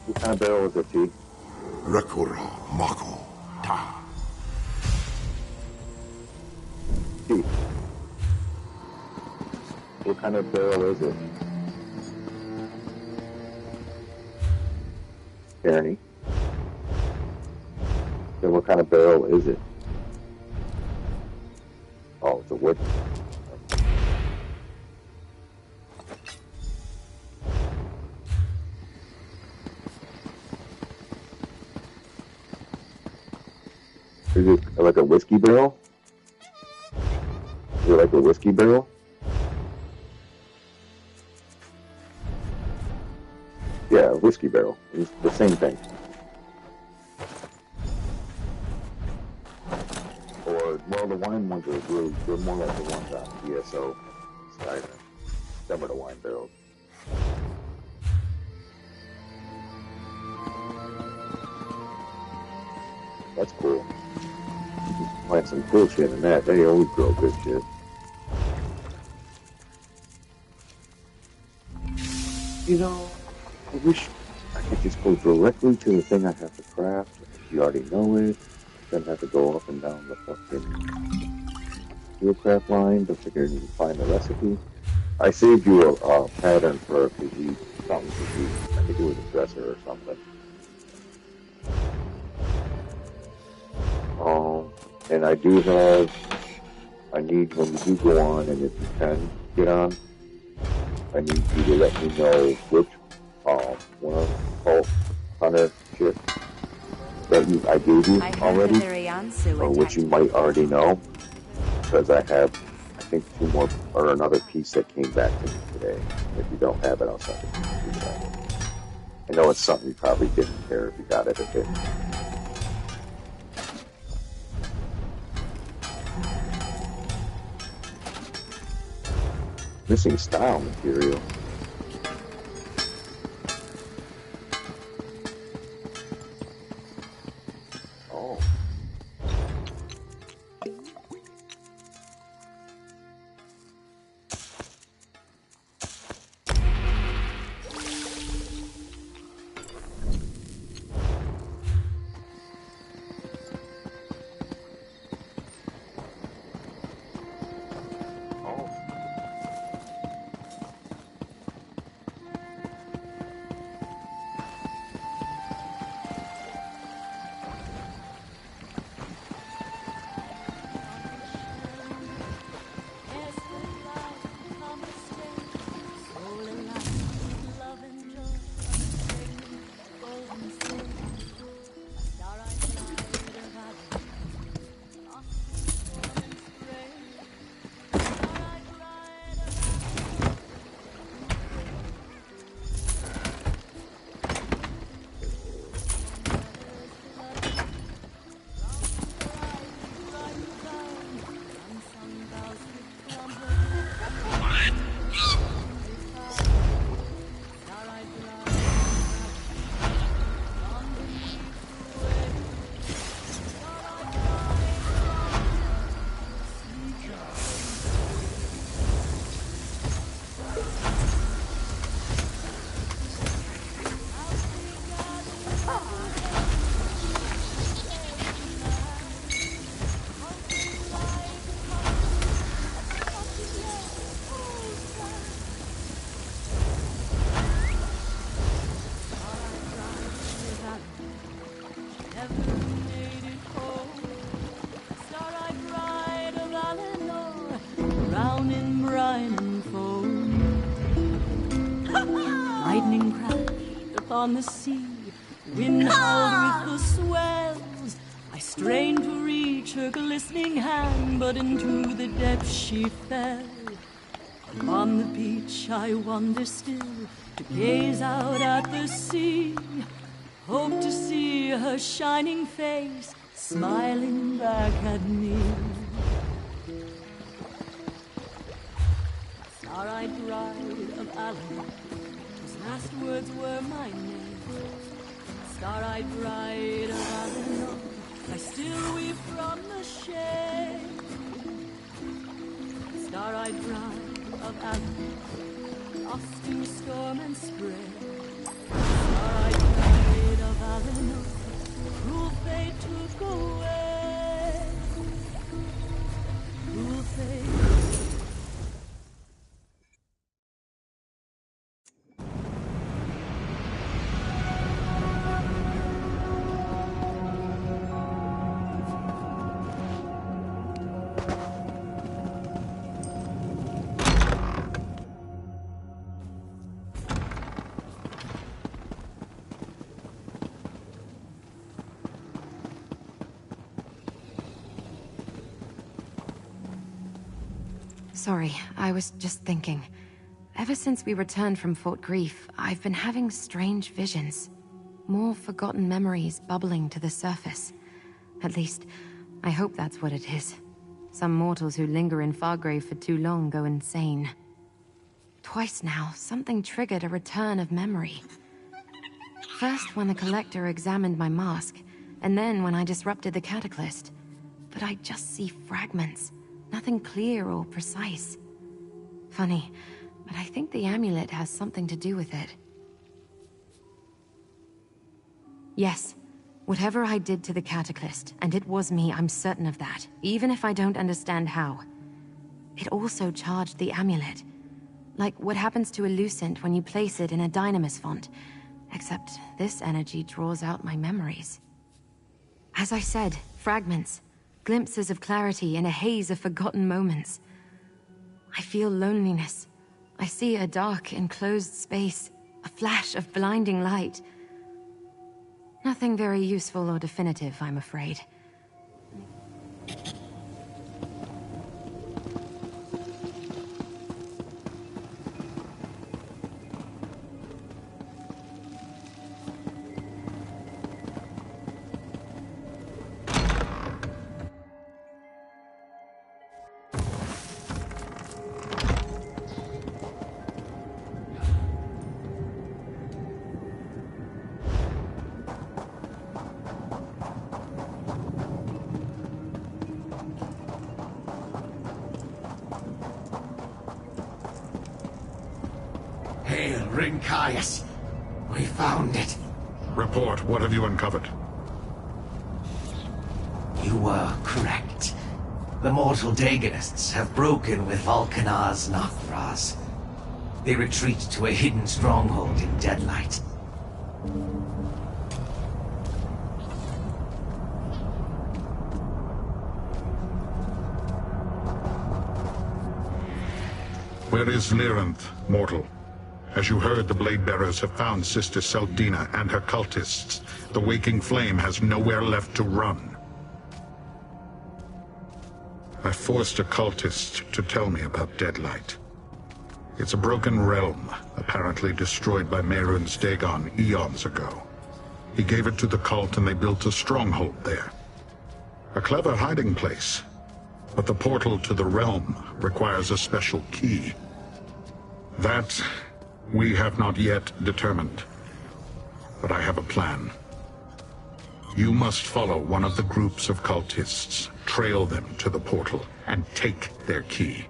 What kind of barrel is it, T? Rekura Mako Ta. T. What kind of barrel is it? Barney. Then what kind of barrel is it? Oh, it's a wood. Is it like a whiskey barrel? Is it like a whiskey barrel? Yeah, a whiskey barrel. It's the same thing. Or, well, the wine ones are really, they're more like the ones on DSO. Them are the wine barrels. That's cool. You can find some cool shit in that. They always grow good shit. You know, I wish I could just go directly to the thing I have to craft. If you already know it, then have to go up and down the fucking craft line to figure you can find the recipe. I saved you a pattern for if you need something to use. I think it was a dresser or something. And I do have, I need, when you do go on, and if you can get on, I need you to let me know which one of the hunter shit that I gave you already, or which you might already know, because I have, I think, 2 more, or another piece that came back to me today. If you don't have it, I'll send it to you. I know it's something you probably didn't care if you got it or didn't. Missing style material. Oh. on the sea. Wind howled with the swells. I strained to reach her glistening hand, but into the depths she fell. Upon the beach I wander still, to gaze out at the sea. Hope to see her shining face, smiling back at me. Star-eyed bride of Alan, whose last words were my name. Star-eyed bride of Alan, I still weep from the shame. Star-eyed bride of Alan, lost in storm and spray. Star-eyed bride of Alan, cruel fate took away. Cruel fate. Sorry, I was just thinking. Ever since we returned from Fort Grief, I've been having strange visions. More forgotten memories bubbling to the surface. At least, I hope that's what it is. Some mortals who linger in Fargrave for too long go insane. Twice now, something triggered a return of memory. First when the Collector examined my mask, and then when I disrupted the Cataclysm. But I just see fragments. Nothing clear or precise. Funny, but I think the amulet has something to do with it. Yes, whatever I did to the Cataclysm, and it was me, I'm certain of that, even if I don't understand how. It also charged the amulet. Like what happens to a Lucent when you place it in a Dynamis font, except this energy draws out my memories. As I said, fragments. Glimpses of clarity in a haze of forgotten moments. I feel loneliness. I see a dark, enclosed space, a flash of blinding light. Nothing very useful or definitive, I'm afraid. Hail, Rincaius! We found it. Report, what have you uncovered? You were correct. The mortal Dagonists have broken with Vulcanar's Nathras. They retreat to a hidden stronghold in Deadlight. Where is Lyranth, mortal? As you heard, the Blade-Bearers have found Sister Seldina and her cultists. The Waking Flame has nowhere left to run. I forced a cultist to tell me about Deadlight. It's a broken realm, apparently destroyed by Mehrunes Dagon eons ago. He gave it to the cult and they built a stronghold there. A clever hiding place. But the portal to the realm requires a special key. That we have not yet determined. But I have a plan. You must follow one of the groups of cultists, trail them to the portal, and take their key.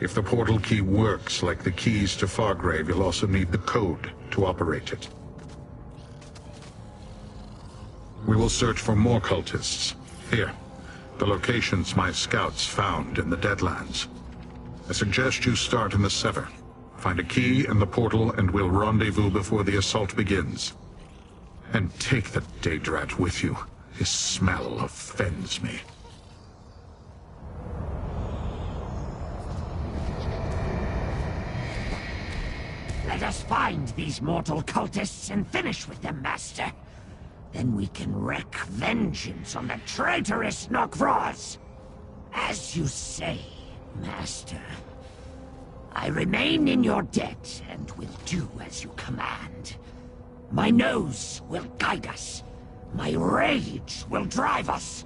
If the portal key works like the keys to Fargrave, you'll also need the code to operate it. We will search for more cultists. Here, the locations my scouts found in the Deadlands. I suggest you start in the Sever. Find a key in the portal and we'll rendezvous before the assault begins. And take the Daedrat with you. His smell offends me. Let us find these mortal cultists and finish with them, Master. Then we can wreak vengeance on the traitorous Nokvraz. As you say, Master. I remain in your debt and will do as you command. My nose will guide us. My rage will drive us.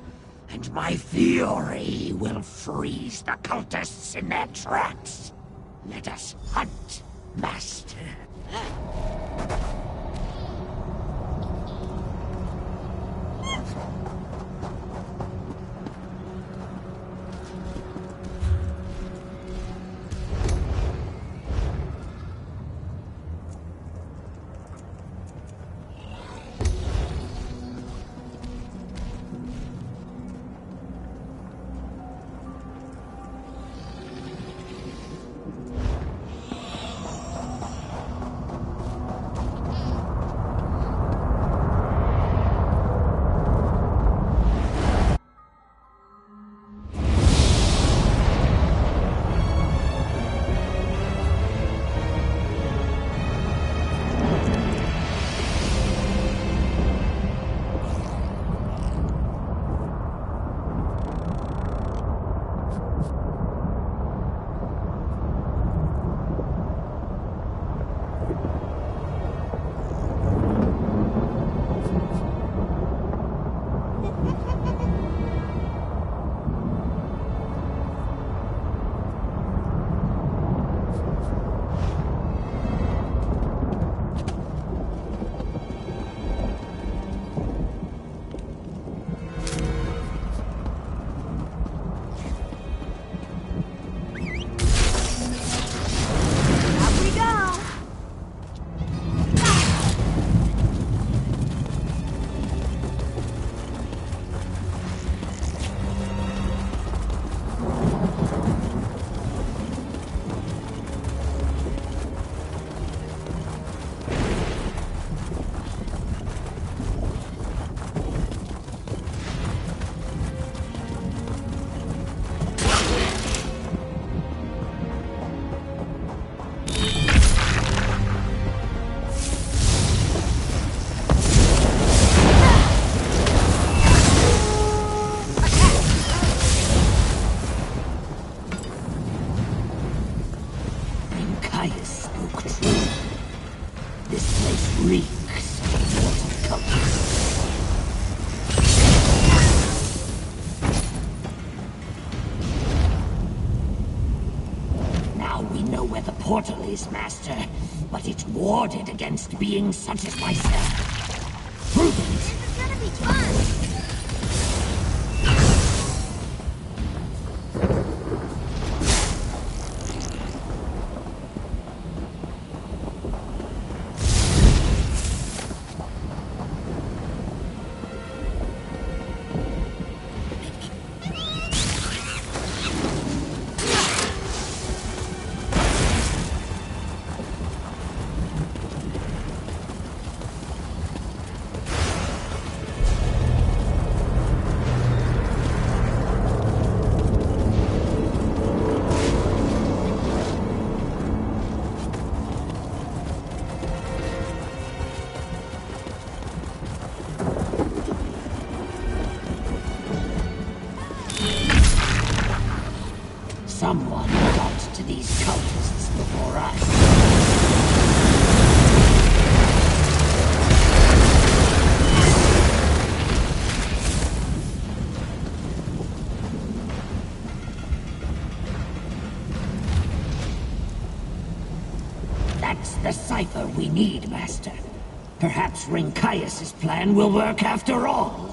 And my fury will freeze the cultists in their tracks. Let us hunt, Master. Portal is, Master, but it's warded against beings such as myself. Prove it! This is gonna be fun! Someone got to these cultists before us. That's the cipher we need, Master. Perhaps Rinkias' plan will work after all.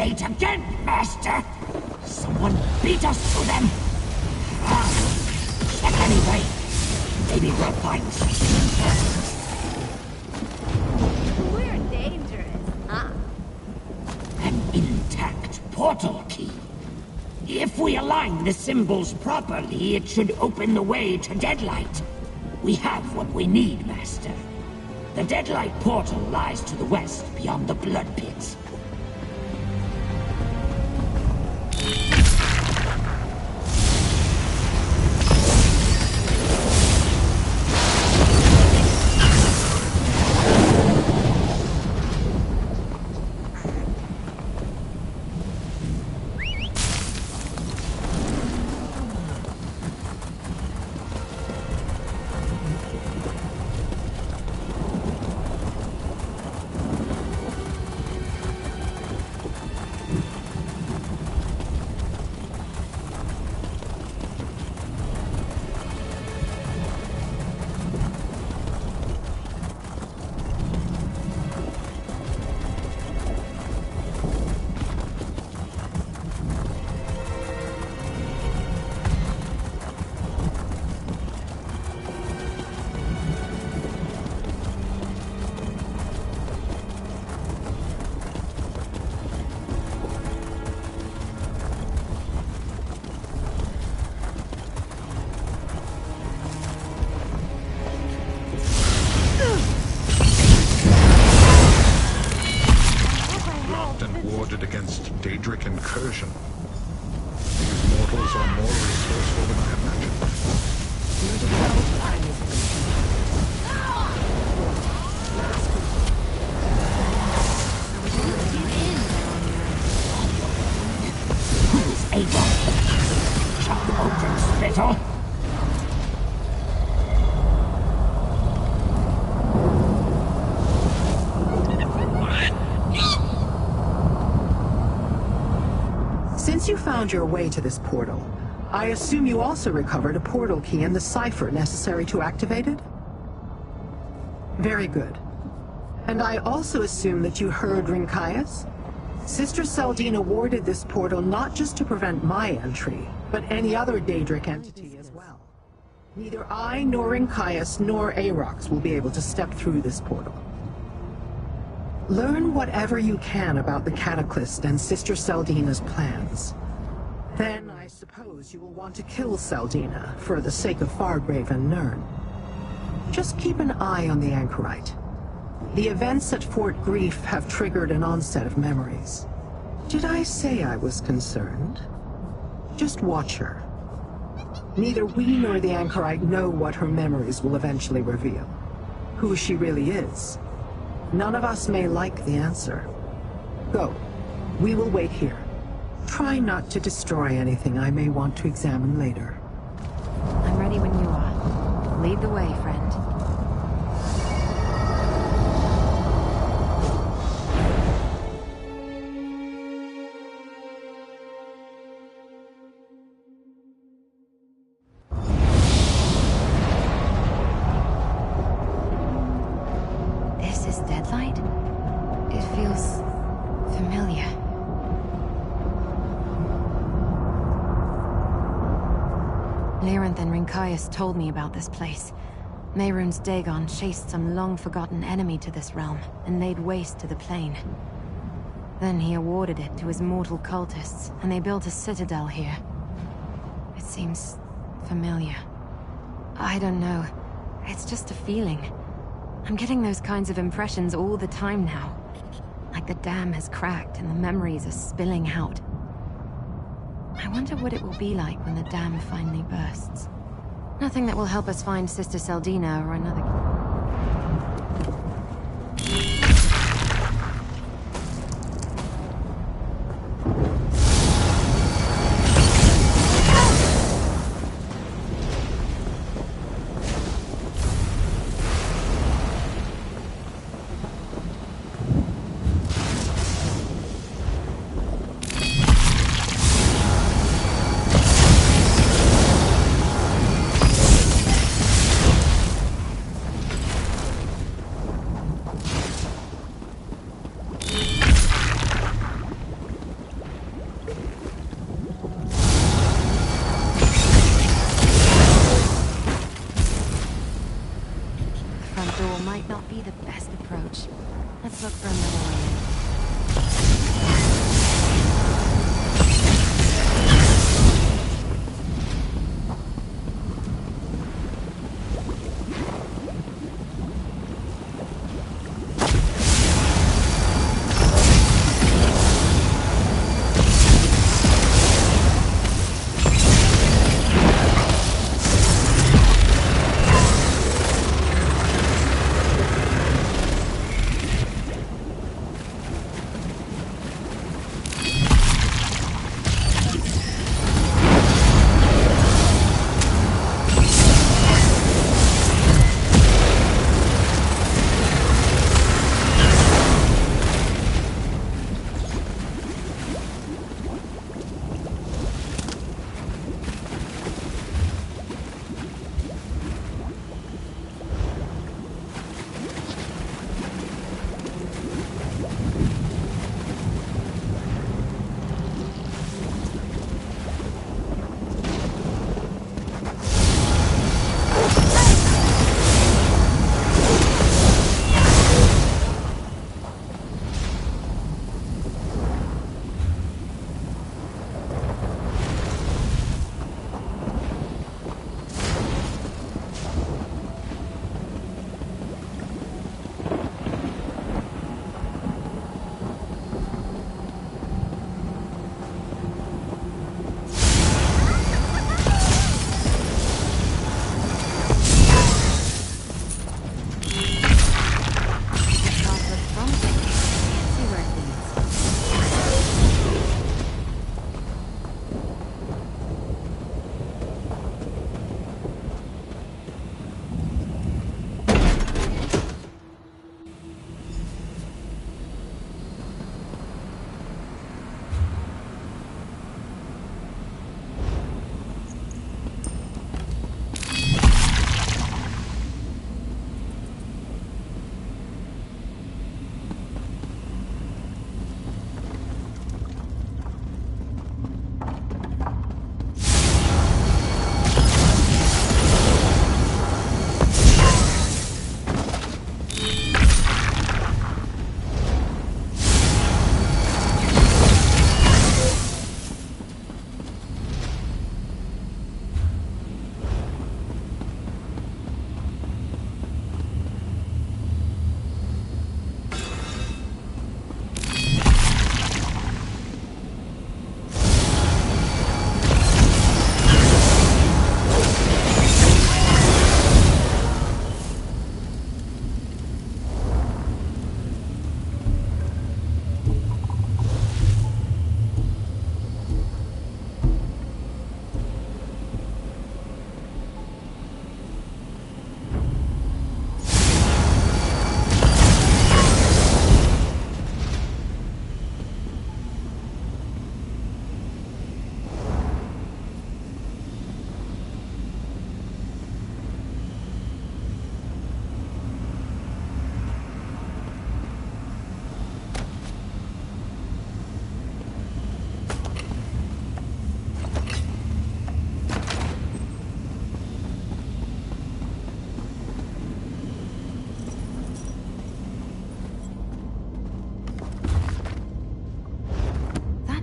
gate again, Master! Someone beat us to them! Check anyway. Maybe we'll find something. We're dangerous, huh? An intact portal key. If we align the symbols properly, it should open the way to Deadlight. We have what we need, Master. The Deadlight portal lies to the west, beyond the Blood Pit. Incursion. These mortals are more resourceful than I imagined. Who's able? Chop open spittle. Since you found your way to this portal, I assume you also recovered a portal key and the cipher necessary to activate it? Very good. And I also assume that you heard Rinkaius? Sister Seldine awarded this portal not just to prevent my entry, but any other Daedric entity as well. Neither I, nor Rinkaius, nor Aarox will be able to step through this portal. Learn whatever you can about the Cataclysm and Sister Seldina's plans. Then I suppose you will want to kill Seldina for the sake of Fargrave and Nirn. Just keep an eye on the Anchorite. The events at Fort Grief have triggered an onset of memories. Did I say I was concerned? Just watch her. Neither we nor the Anchorite know what her memories will eventually reveal. Who she really is. None of us may like the answer. Go. We will wait here. Try not to destroy anything I may want to examine later. I'm ready when you are. Lead the way, friend. This is Deadlight? It feels familiar. Lyranth and Rinkaius told me about this place. Mehrunes Dagon chased some long-forgotten enemy to this realm and laid waste to the plain. Then he awarded it to his mortal cultists, and they built a citadel here. It seems familiar. I don't know. It's just a feeling. I'm getting those kinds of impressions all the time now. Like the dam has cracked and the memories are spilling out. I wonder what it will be like when the dam finally bursts. Nothing that will help us find Sister Seldina or another... not be the best approach. Let's look for another way in.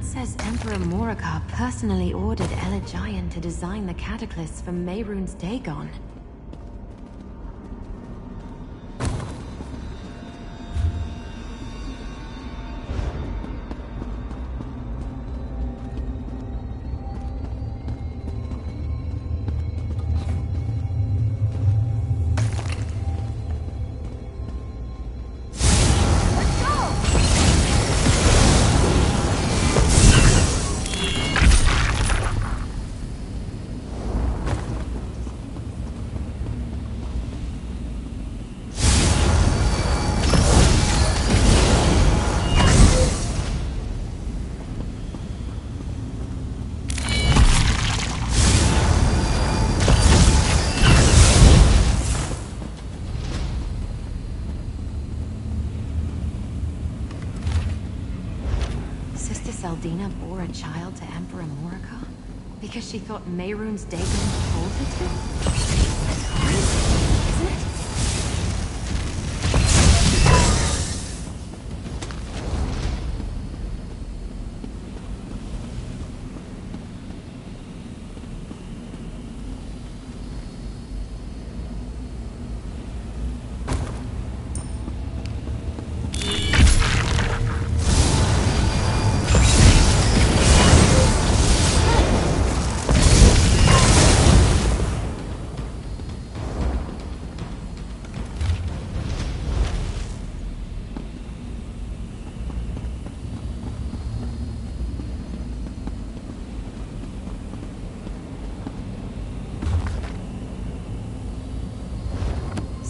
Says Emperor Wrothgar personally ordered Elagian to design the cataclysm for Mehrunes Dagon. Seldina bore a child to Emperor Wrothgar because she thought Mehrunes Dagon told her to? That's crazy, isn't it?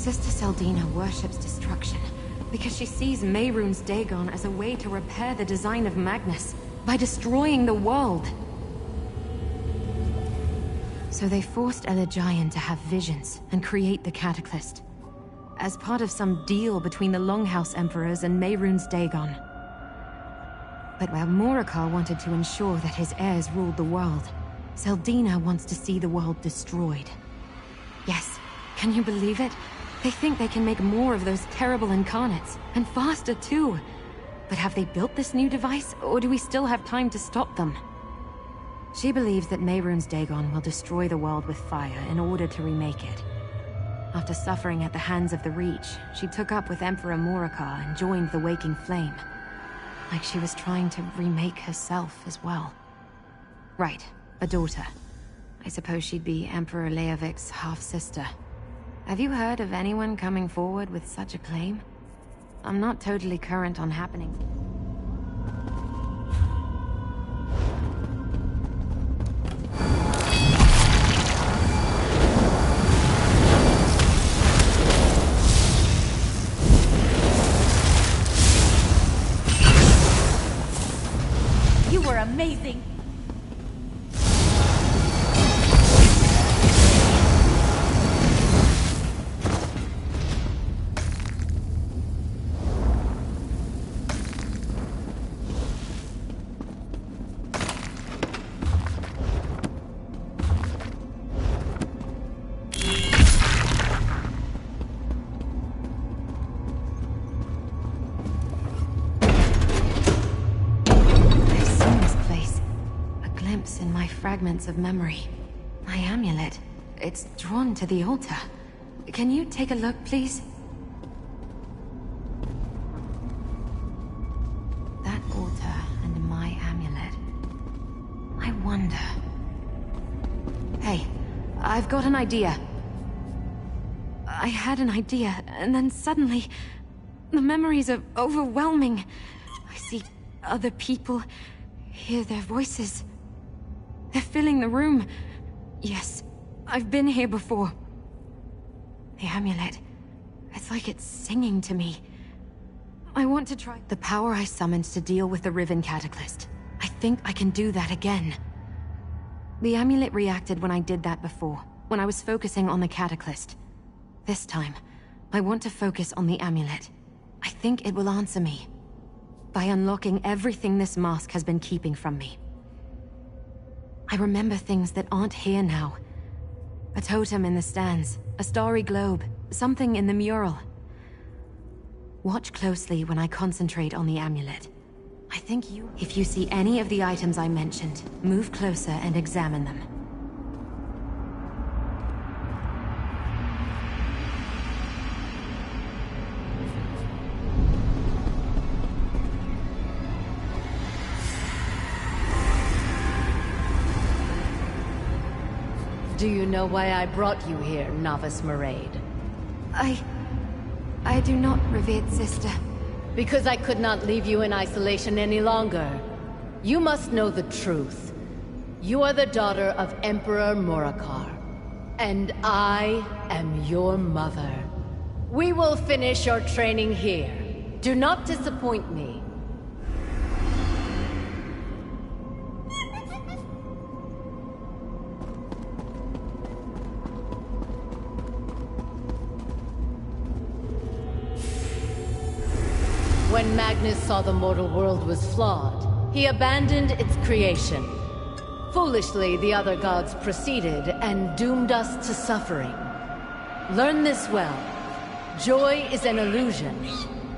Sister Seldina worships destruction because she sees Mehrunes Dagon as a way to repair the design of Magnus by destroying the world. So they forced Elijah to have visions and create the Cataclysm, as part of some deal between the Longhouse Emperors and Mehrunes Dagon. But while Morocar wanted to ensure that his heirs ruled the world, Seldina wants to see the world destroyed. Yes, can you believe it? They think they can make more of those terrible incarnates, and faster too. But have they built this new device, or do we still have time to stop them? She believes that Mehrunes Dagon will destroy the world with fire in order to remake it. After suffering at the hands of the Reach, she took up with Emperor Morocar and joined the Waking Flame. Like she was trying to remake herself as well. Right, a daughter. I suppose she'd be Emperor Leovik's half-sister. Have you heard of anyone coming forward with such a claim? I'm not totally current on happenings. You were amazing. Fragments of memory. My amulet. It's drawn to the altar. Can you take a look, please? That altar and my amulet. I wonder... Hey, I've got an idea. I had an idea, and then suddenly... the memories are overwhelming. I see other people, hear their voices. They're filling the room. Yes, I've been here before. The amulet. It's like it's singing to me. I want to try the power I summoned to deal with the Riven Cataclysm. I think I can do that again. The amulet reacted when I did that before, when I was focusing on the Cataclysm. This time, I want to focus on the amulet. I think it will answer me. By unlocking everything this mask has been keeping from me. I remember things that aren't here now. A totem in the stands, a starry globe, something in the mural. Watch closely when I concentrate on the amulet. I think if you see any of the items I mentioned, move closer and examine them. Do you know why I brought you here, Novice Maraid? I do not, revered sister. Because I could not leave you in isolation any longer. You must know the truth. You are the daughter of Emperor Morocar. And I am your mother. We will finish your training here. Do not disappoint me. When Magnus saw the mortal world was flawed, he abandoned its creation. Foolishly, the other gods proceeded and doomed us to suffering. Learn this well. Joy is an illusion.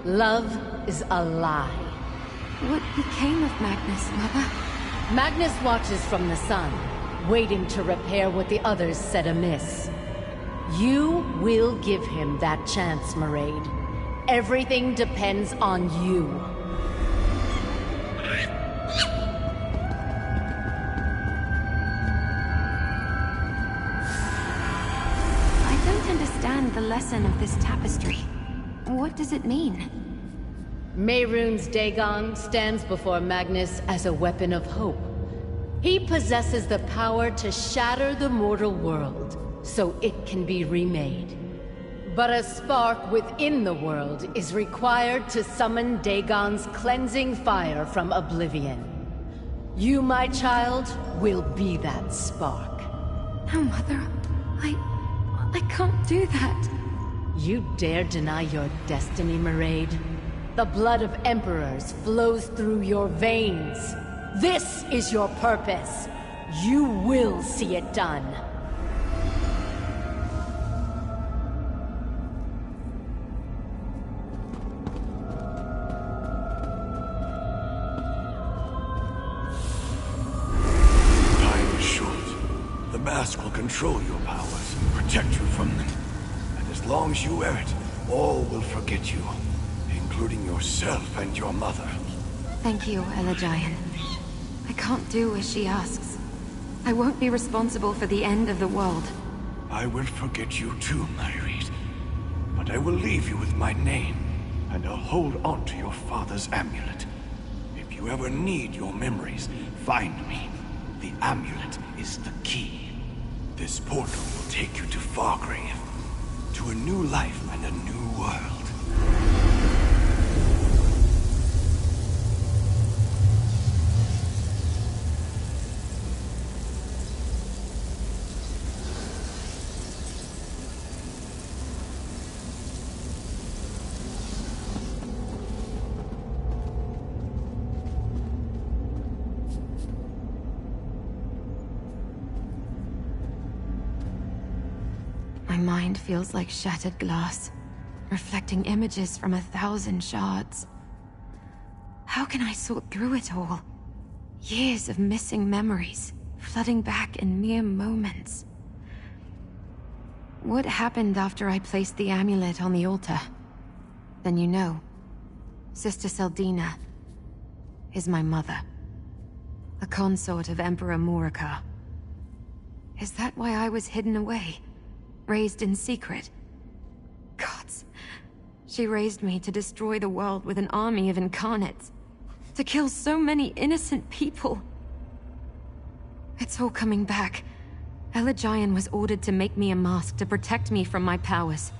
Love is a lie. What became of Magnus, Mother? Magnus watches from the sun, waiting to repair what the others said amiss. You will give him that chance, Maraid. Everything depends on you. I don't understand the lesson of this tapestry. What does it mean? Mehrunes Dagon stands before Magnus as a weapon of hope. He possesses the power to shatter the mortal world, so it can be remade. But a spark within the world is required to summon Dagon's cleansing fire from oblivion. You, my child, will be that spark. No, Mother. I can't do that. You dare deny your destiny, Mairead? The blood of emperors flows through your veins. This is your purpose. You will see it done. Time is short. The mask will control your powers, protect you from them. And as long as you wear it, all will forget you, including yourself and your mother. Thank you, Elagian. I can't do as she asks. I won't be responsible for the end of the world. I will forget you too, Mairead. But I will leave you with my name, and I'll hold on to your father's amulet. If you ever need your memories, find me. The amulet is the key. This portal will take you to Fargrave, to a new life and a new world. My mind feels like shattered glass, reflecting images from 1,000 shards. How can I sort through it all? Years of missing memories, flooding back in mere moments. What happened after I placed the amulet on the altar? Then you know. Sister Seldina is my mother. A consort of Emperor Morocar. Is that why I was hidden away? Raised in secret? Gods. She raised me to destroy the world with an army of incarnates. To kill so many innocent people. It's all coming back. Elagian was ordered to make me a mask to protect me from my powers.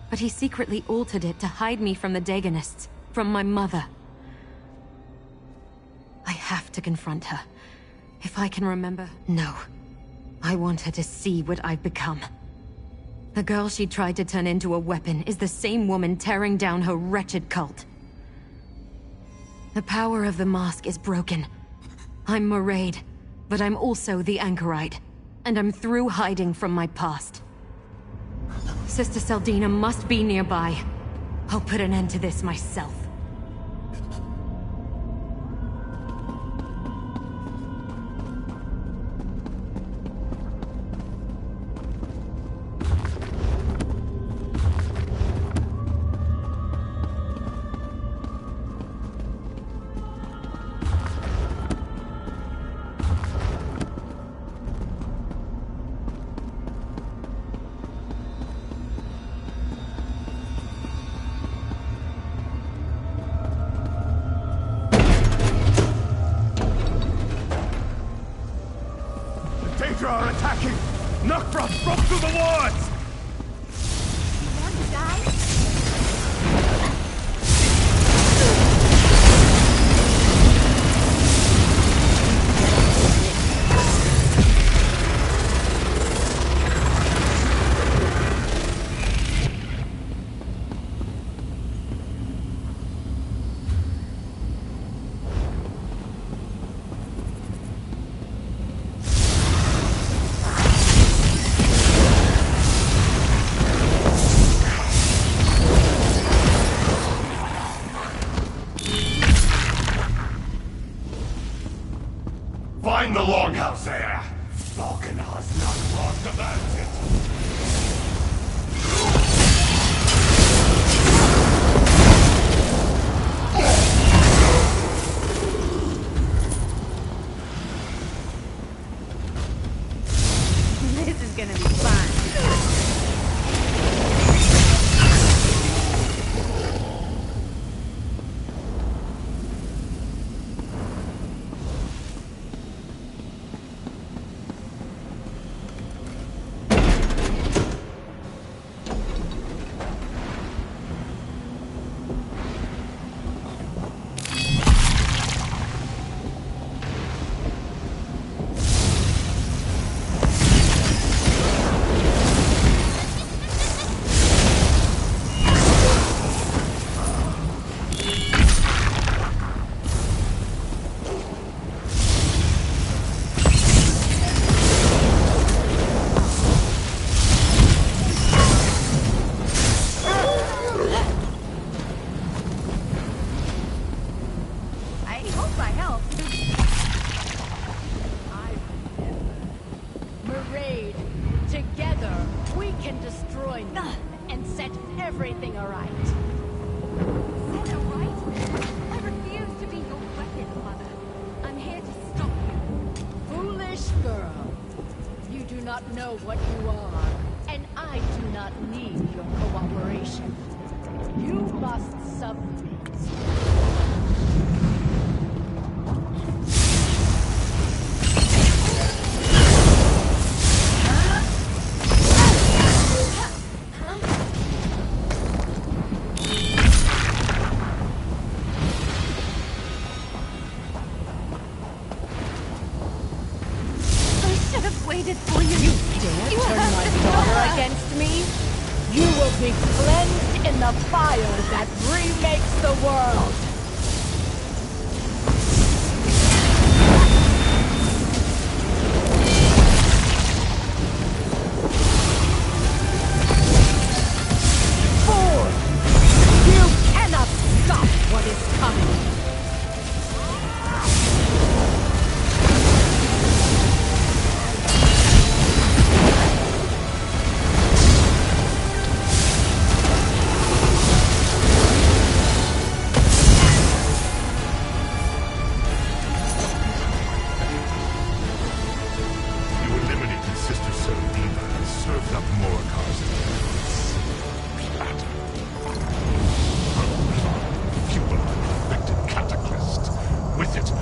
But he secretly altered it to hide me from the Dagonists, from my mother. I have to confront her. If I can remember... No. I want her to see what I've become. The girl she tried to turn into a weapon is the same woman tearing down her wretched cult. The power of the mask is broken. I'm Mairead, but I'm also the Anchorite, and I'm through hiding from my past. Sister Seldina must be nearby. I'll put an end to this myself. Are attacking! Noctros broke through the wards! You want to die? Find the longhouse there! Falcon has not lost demands it! This is gonna be fun. know what you are, and I do not need your cooperation. You must submit. For you. You dare turn my daughter against me? You will be cleansed in the fire that remakes the world. Fool! You cannot stop what is coming.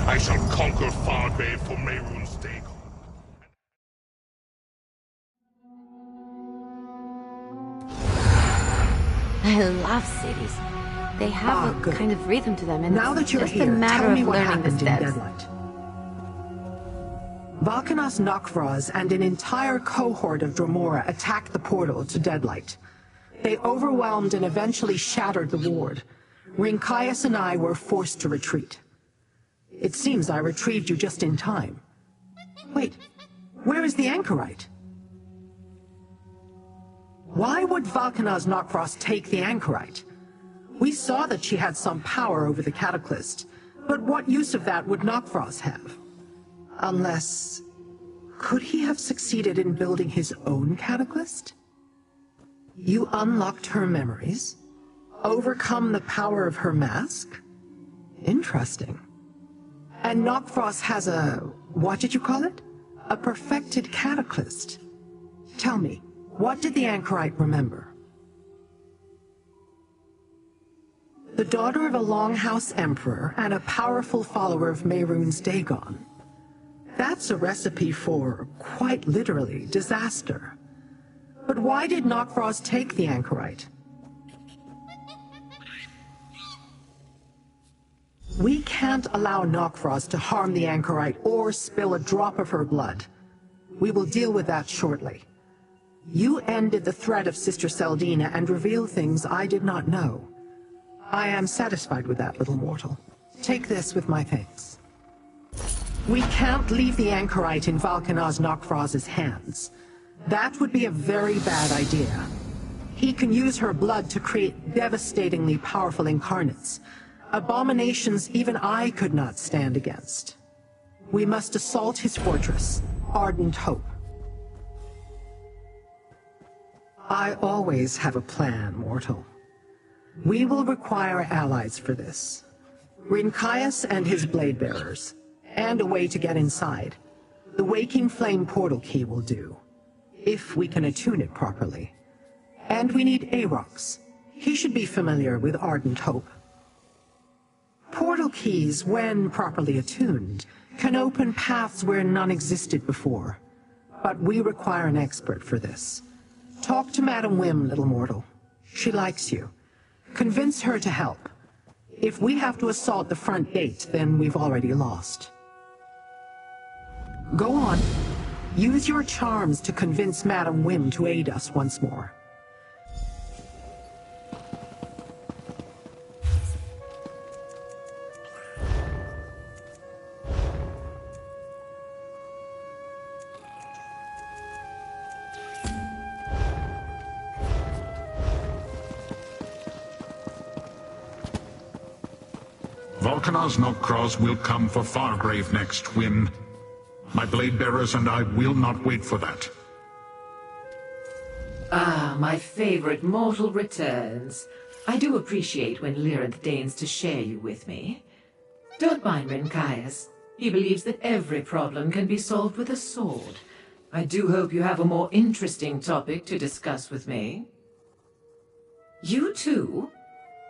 I shall conquer Fargrave for Mehrunes Dagon. I love cities. They have a good. kind of rhythm to them, and Now that it's you're just here, a matter tell me of what learning the happened in steps. Deadlight. Valkanos Nokvraz and an entire cohort of Dromora attacked the portal to Deadlight. They overwhelmed and eventually shattered the ward. Rinkaias and I were forced to retreat. It seems I retrieved you just in time. Wait, where is the anchorite? Why would Valkanos Nokvraz take the anchorite? We saw that she had some power over the Cataclysm, but what use of that would Nokvraz have? Unless... could he have succeeded in building his own Cataclysm? You unlocked her memories? Overcome the power of her mask? Interesting. And Nokvraz has a... what did you call it? A perfected Cataclysm. Tell me, what did the anchorite remember? The daughter of a Longhouse Emperor and a powerful follower of Mehrunes Dagon. That's a recipe for, quite literally, disaster. But why did Nokvraz take the anchorite? We can't allow Nokvraz to harm the anchorite or spill a drop of her blood. We will deal with that shortly. You ended the threat of Sister Seldina and revealed things I did not know. I am satisfied with that, little mortal. Take this with my thanks. We can't leave the anchorite in Valkanos Nokvraz's hands. That would be a very bad idea. He can use her blood to create devastatingly powerful incarnates. Abominations even I could not stand against. We must assault his fortress, Ardent Hope. I always have a plan, mortal. We will require allies for this. Rinkaias and his blade bearers, and a way to get inside. The Waking Flame portal key will do, if we can attune it properly. And we need Arox. He should be familiar with Ardent Hope. Portal keys, when properly attuned, can open paths where none existed before. But we require an expert for this. Talk to Madam Wim, little mortal. She likes you. Convince her to help. If we have to assault the front gate, then we've already lost. Go on. Use your charms to convince Madam Wim to aid us once more. Valkanos Nokvraz will come for Fargrave next, Wim. My blade bearers and I will not wait for that. Ah, my favorite mortal returns. I do appreciate when Lyranth deigns to share you with me. Don't mind Rinkaias. He believes that every problem can be solved with a sword. I do hope you have a more interesting topic to discuss with me. You too?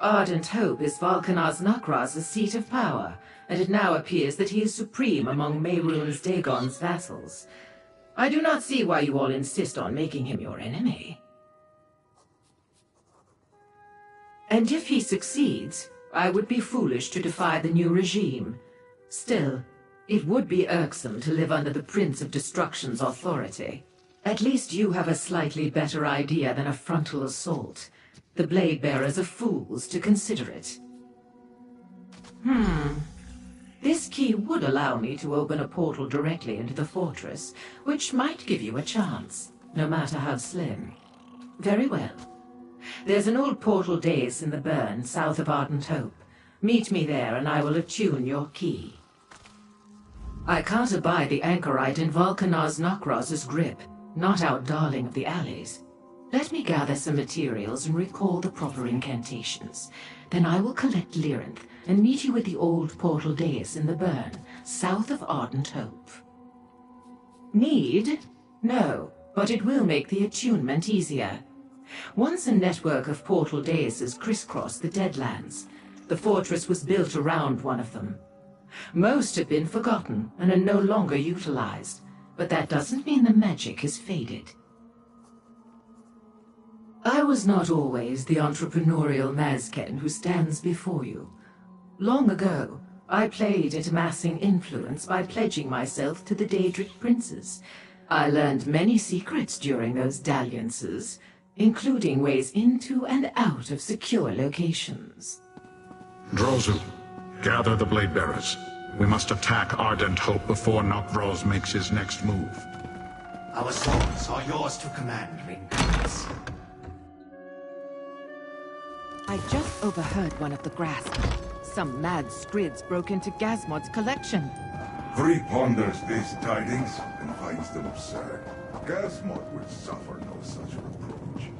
Ardent Hope is Valkanaz Nakraz's seat of power, and it now appears that he is supreme among Mehrunes Dagon's vassals. I do not see why you all insist on making him your enemy. And if he succeeds, I would be foolish to defy the new regime. Still, it would be irksome to live under the Prince of Destruction's authority. At least you have a slightly better idea than a frontal assault. The Blade Bearers are fools to consider it. This key would allow me to open a portal directly into the fortress, which might give you a chance, no matter how slim. Very well. There's an old portal dais in the burn south of Ardent Hope. Meet me there and I will attune your key. I can't abide the anchorite in Valkanaz Nakraz's grip, not out darling of the alleys. Let me gather some materials and recall the proper incantations. Then I will collect Lyrinth and meet you at the old portal dais in the burn, south of Ardent Hope. Need? No, but it will make the attunement easier. Once a network of portal daises crisscrossed the Deadlands. The fortress was built around one of them. Most have been forgotten and are no longer utilized, but that doesn't mean the magic has faded. I was not always the entrepreneurial Mazken who stands before you. Long ago, I played at amassing influence by pledging myself to the Daedric princes. I learned many secrets during those dalliances, including ways into and out of secure locations. Drozu, gather the Blade Bearers. We must attack Ardent Hope before Nakraz makes his next move. Our swords are yours to command, Ringguards. I just overheard one of the grasp. Some mad scrids broke into Gazmod's collection. Vree ponders these tidings and finds them absurd. Gazmod would suffer no such reproach.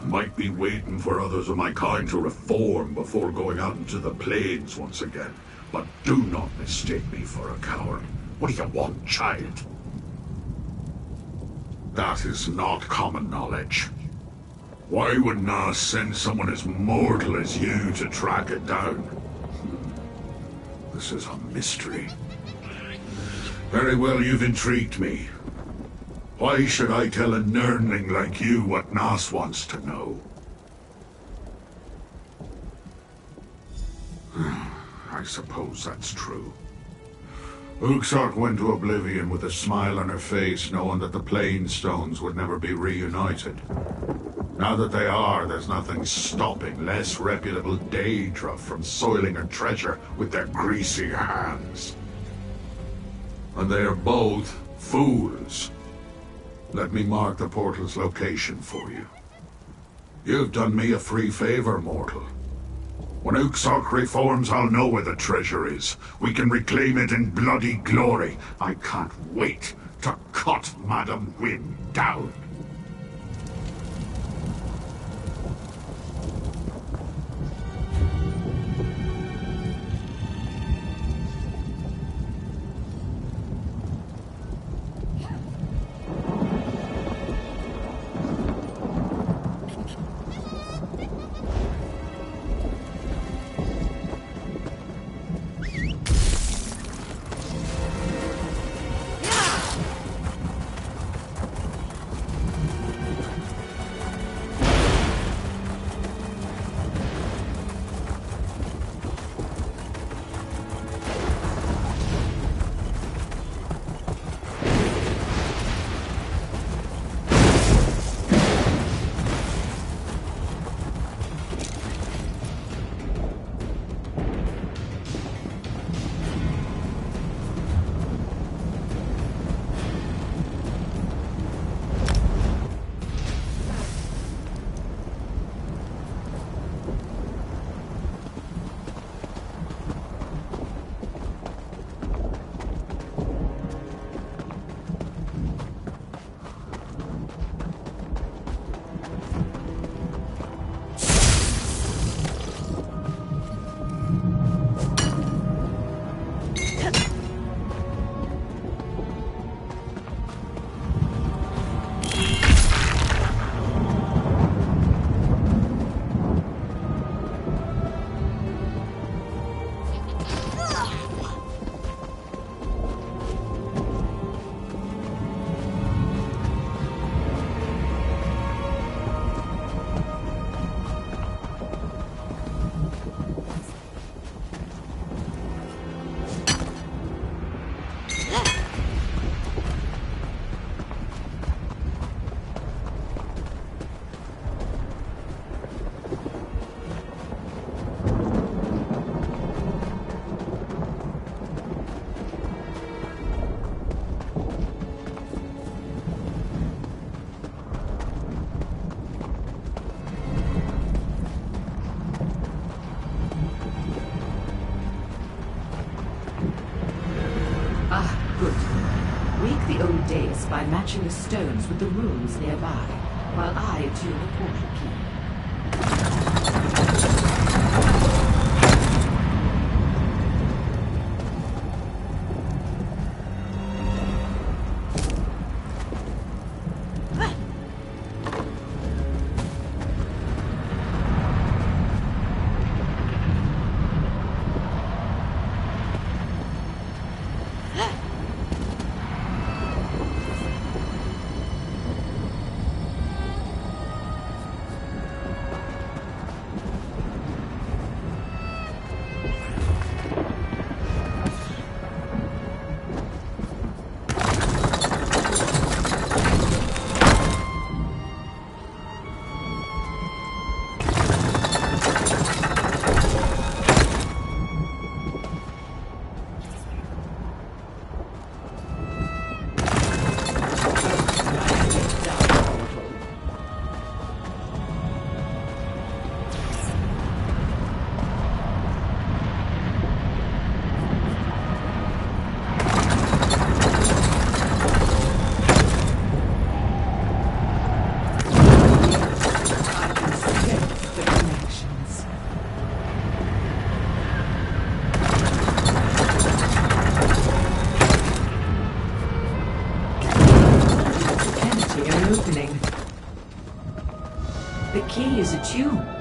Might be waiting for others of my kind to reform before going out into the plains once again. But do not mistake me for a coward. What do you want, child? That is not common knowledge. Why would Nas send someone as mortal as you to track it down? This is a mystery. Very well, you've intrigued me. Why should I tell a nerdling like you what Nas wants to know? I suppose that's true. Uxark went to oblivion with a smile on her face, knowing that the Plainstones would never be reunited. Now that they are, there's nothing stopping less reputable Daedra from soiling her treasure with their greasy hands. And they are both fools. Let me mark the portal's location for you. You've done me a free favor, mortal. When Uxark reforms, I'll know where the treasure is. We can reclaim it in bloody glory. I can't wait to cut Madam Wynn down. by matching the stones with the runes nearby, while I attune the portal key.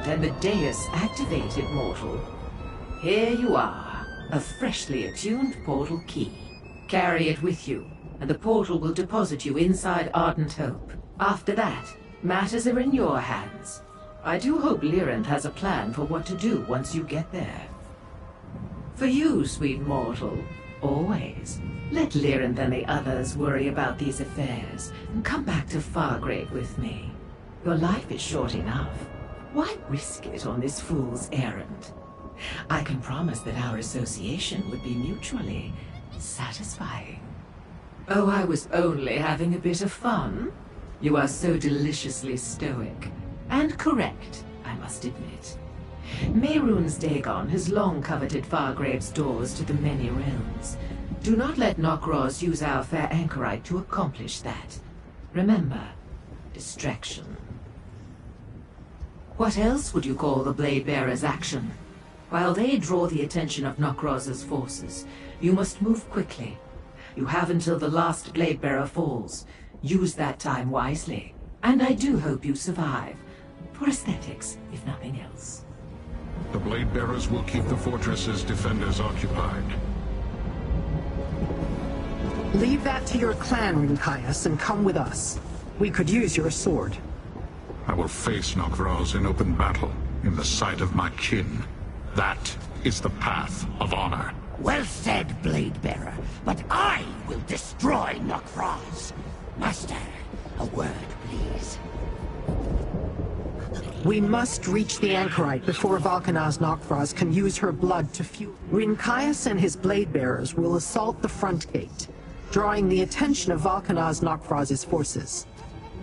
And the dais activated, mortal. Here you are, a freshly attuned portal key. Carry it with you, and the portal will deposit you inside Ardent Hope. After that, matters are in your hands. I do hope Lyranth has a plan for what to do once you get there. For you, sweet mortal, always, let Lyranth and the others worry about these affairs, and come back to Fargrave with me. Your life is short enough. Why risk it on this fool's errand? I can promise that our association would be mutually satisfying. Oh, I was only having a bit of fun. You are so deliciously stoic. And correct, I must admit. Mehrunes Dagon has long coveted Fargrave's doors to the many realms. Do not let Nokroz use our fair anchorite to accomplish that. Remember, distraction. What else would you call the Blade Bearer's action? While they draw the attention of Nokroz's forces, you must move quickly. You have until the last Blade Bearer falls. Use that time wisely. And I do hope you survive. For aesthetics, if nothing else. The Blade Bearers will keep the fortress's defenders occupied. Leave that to your clan, Rinkaius, and come with us. We could use your sword. I will face Nokroz in open battle, in the sight of my kin. That is the path of honor. Well said, Blade Bearer, but I will destroy Nokroz. Master, a word, please. We must reach the anchorite before Valkanaz Nokroz can use her blood to fuel. Rinkaius and his Blade Bearers will assault the front gate, drawing the attention of Valkanaz Nokroz's forces.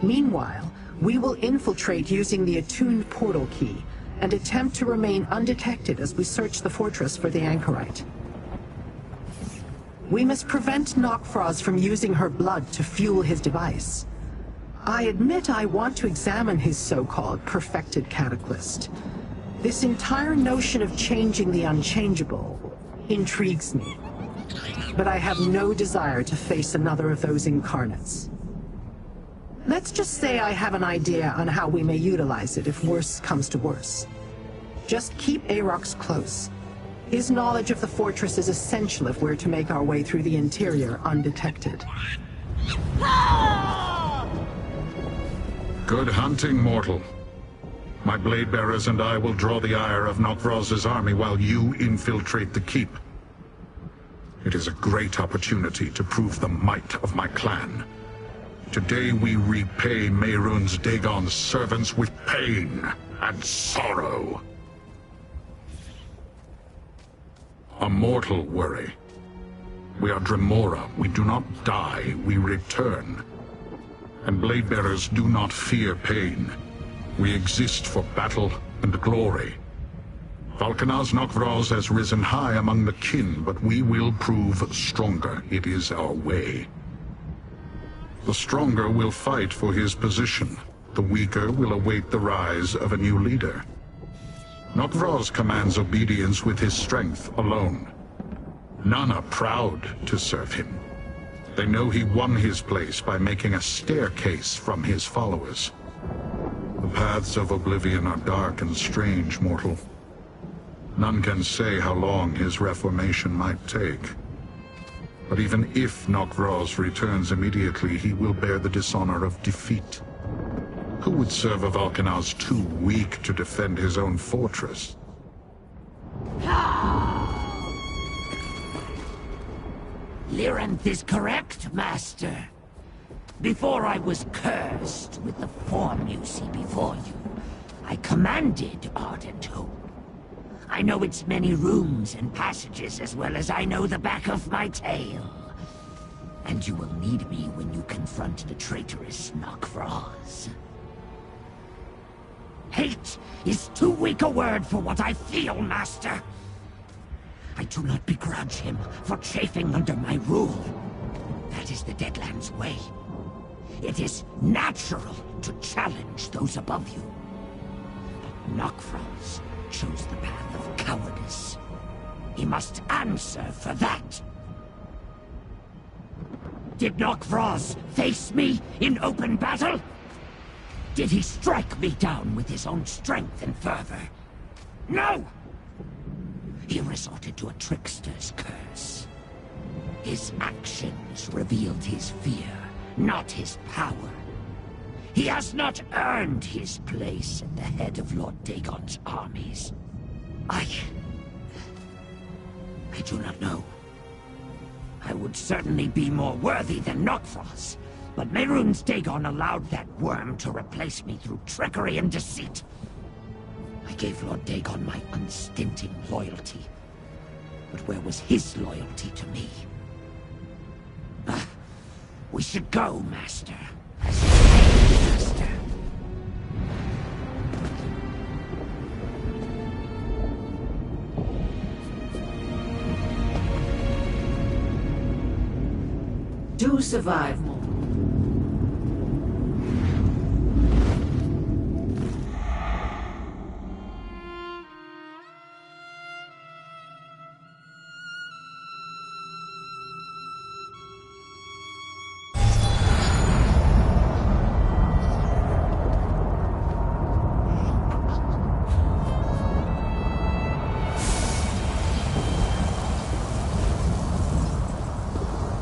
Meanwhile, we will infiltrate using the attuned portal key and attempt to remain undetected as we search the fortress for the anchorite. We must prevent Nokroz from using her blood to fuel his device. I admit I want to examine his so-called perfected cataclysm. This entire notion of changing the unchangeable intrigues me, but I have no desire to face another of those incarnates. Let's just say I have an idea on how we may utilize it if worse comes to worse. Just keep Arox close. His knowledge of the fortress is essential if we're to make our way through the interior undetected. Good hunting, mortal. My Blade Bearers and I will draw the ire of Nokroz's army while you infiltrate the keep. It is a great opportunity to prove the might of my clan. Today we repay Mehrunes Dagon's servants with pain and sorrow. A mortal worry. We are Dremora. We do not die, we return. And Blade Bearers do not fear pain. We exist for battle and glory. Valkanaz Nokroz has risen high among the kin, but we will prove stronger. It is our way. The stronger will fight for his position. The weaker will await the rise of a new leader. Nokvros commands obedience with his strength alone. None are proud to serve him. They know he won his place by making a staircase from his followers. The paths of oblivion are dark and strange, mortal. None can say how long his reformation might take. But even if Nokvros returns immediately, he will bear the dishonor of defeat. Who would serve a Vulcanaz too weak to defend his own fortress? Lyranth is correct, Master. Before I was cursed with the form you see before you, I commanded Ardent Hope. I know its many rooms and passages as well as I know the back of my tail. And you will need me when you confront the traitorous Nokvros. Hate is too weak a word for what I feel, Master. I do not begrudge him for chafing under my rule. That is the Deadlands way. It is natural to challenge those above you. But Nokvros chose the path of cowardice. He must answer for that. Did Nokvros face me in open battle? Did he strike me down with his own strength and fervor? No! He resorted to a trickster's curse. His actions revealed his fear, not his power. He has not earned his place at the head of Lord Dagon's armies. I do not know. I would certainly be more worthy than Nokvros, but Mehrunes Dagon allowed that worm to replace me through trickery and deceit. I gave Lord Dagon my unstinting loyalty. But where was his loyalty to me? We should go, Master. As you say, Master. Do survive more.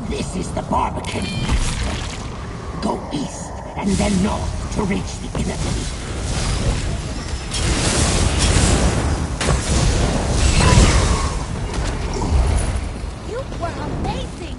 This is the Barbican, Master. Go east and then north to reach the inner gate. You were amazing!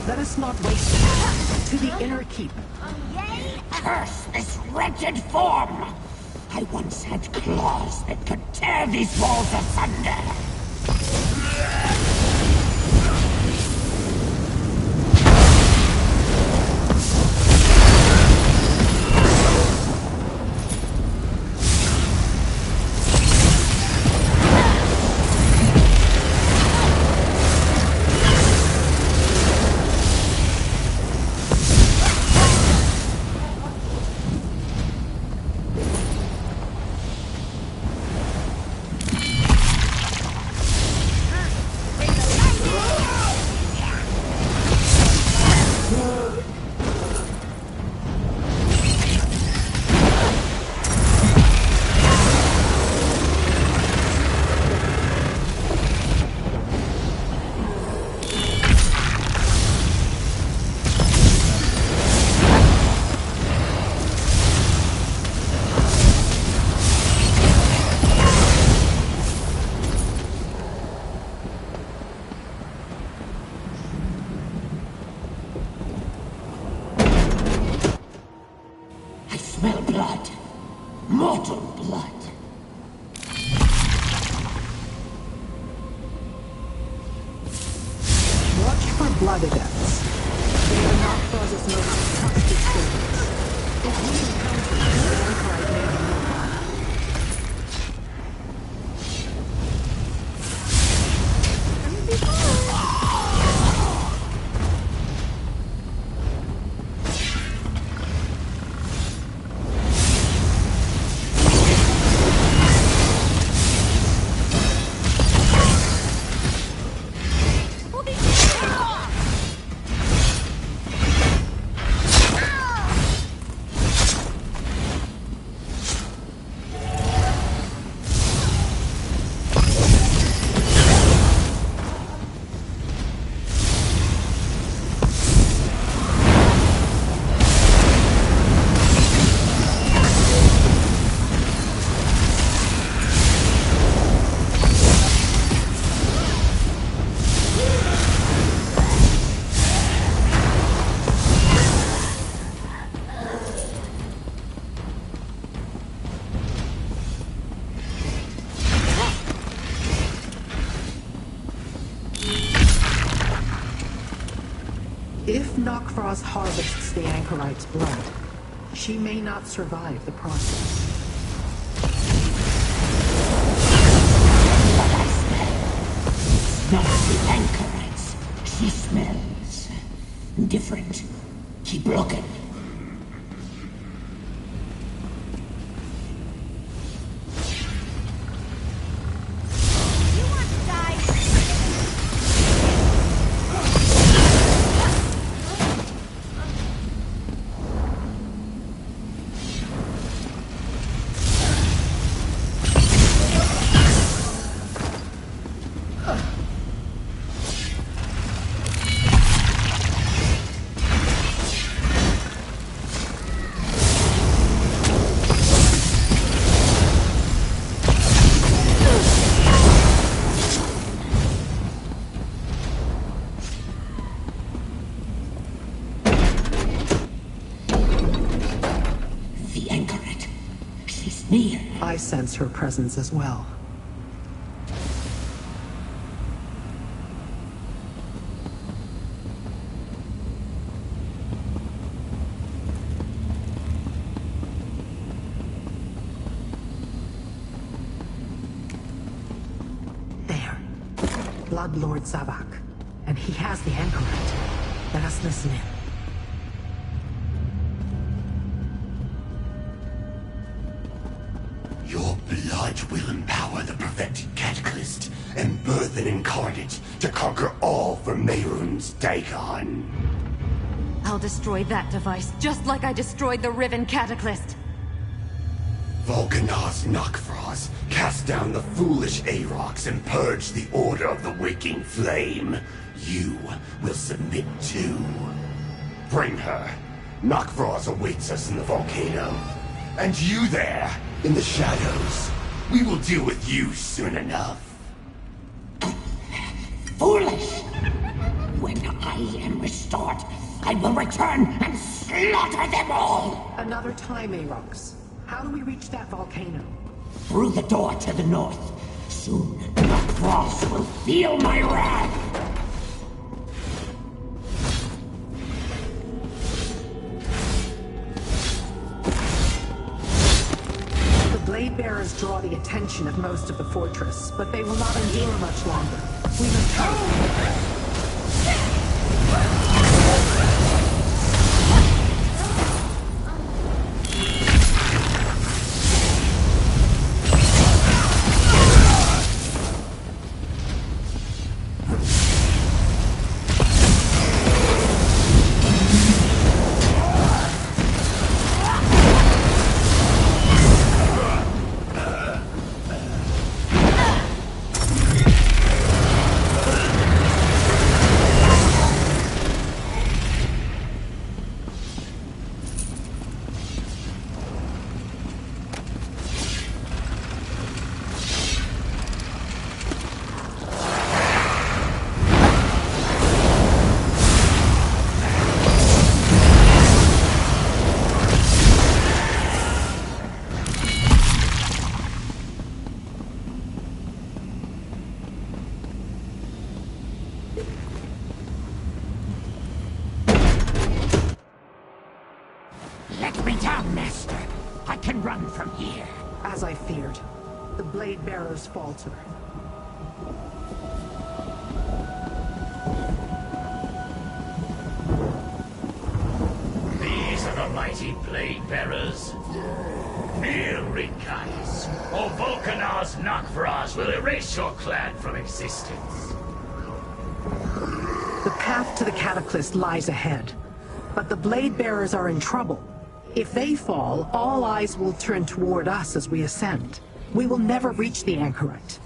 Let us not waste it. To the inner keep. Curse this wretched form! I once had claws that could tear these walls asunder! blood adepts. They are Nocthros's most trusted servants. If we encounter the anchorite named If Nocthros harvests the anchorite's blood, she may not survive the process. But I smell. Not the anchorites. She smells different. She broken. I sense her presence as well. There. Blood Lord Sabak. And he has the anchorite. Let us listen in. Your blood will empower the perfected Cataclysm and birth an incarnate to conquer all for Mehrunes Dagon. I'll destroy that device, just like I destroyed the Riven Cataclysm. Volcanaz Nocthros, cast down the foolish Aarocs and purge the Order of the Waking Flame. You will submit too. Bring her. Nocthros awaits us in the volcano. And you there, in the shadows. We will deal with you soon enough. Foolish! When I am restored, I will return and slaughter them all! Another time, Aarocs. How do we reach that volcano? Through the door to the north. Soon, Nocthros will feel my wrath! Blade bearers draw the attention of most of the fortress, but they will not endure much longer. We must hurry. here? As I feared, the blade bearers falter. These are the mighty blade bearers. Kneel, Ringkais, or Volkanar's Nakvraz will erase your clan from existence. The path to the Cataclysm lies ahead, but the blade bearers are in trouble. If they fall, all eyes will turn toward us as we ascend. We will never reach the Anchorite.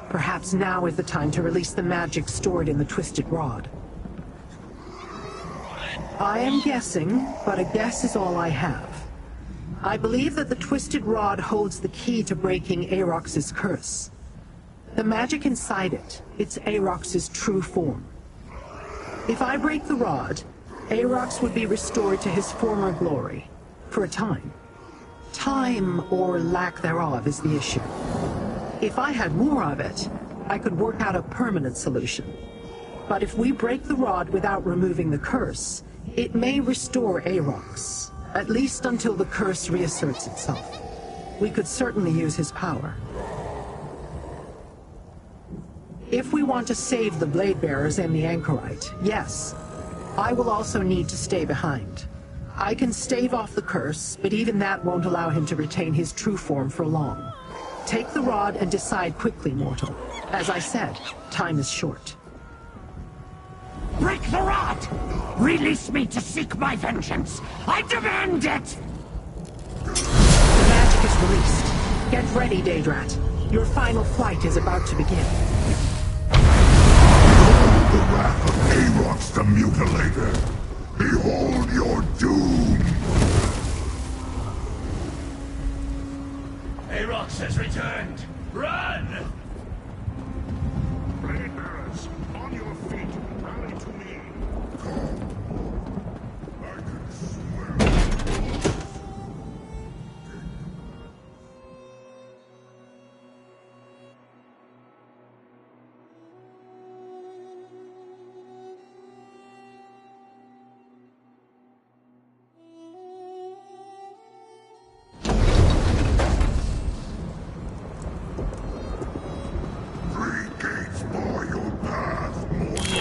Perhaps now is the time to release the magic stored in the Twisted Rod. I am guessing, but a guess is all I have. I believe that the Twisted Rod holds the key to breaking Aarox's curse. The magic inside it, it's Aarox's true form. If I break the rod, Aarox would be restored to his former glory, for a time. Time, or lack thereof, is the issue. If I had more of it, I could work out a permanent solution. But if we break the rod without removing the curse, it may restore Aarox, at least until the curse reasserts itself. We could certainly use his power. If we want to save the Blade Bearers and the Anchorite, yes, I will also need to stay behind. I can stave off the curse, but even that won't allow him to retain his true form for long. Take the rod and decide quickly, mortal. As I said, time is short. Break the rod! Release me to seek my vengeance! I demand it! The magic is released. Get ready, Daedrat. Your final flight is about to begin. The wrath of Aarox the Mutilator! Behold your doom! Aarox has returned! Run! Blade bearers, on your feet, rally to me. I can smell. Three gates bar your path, mortal.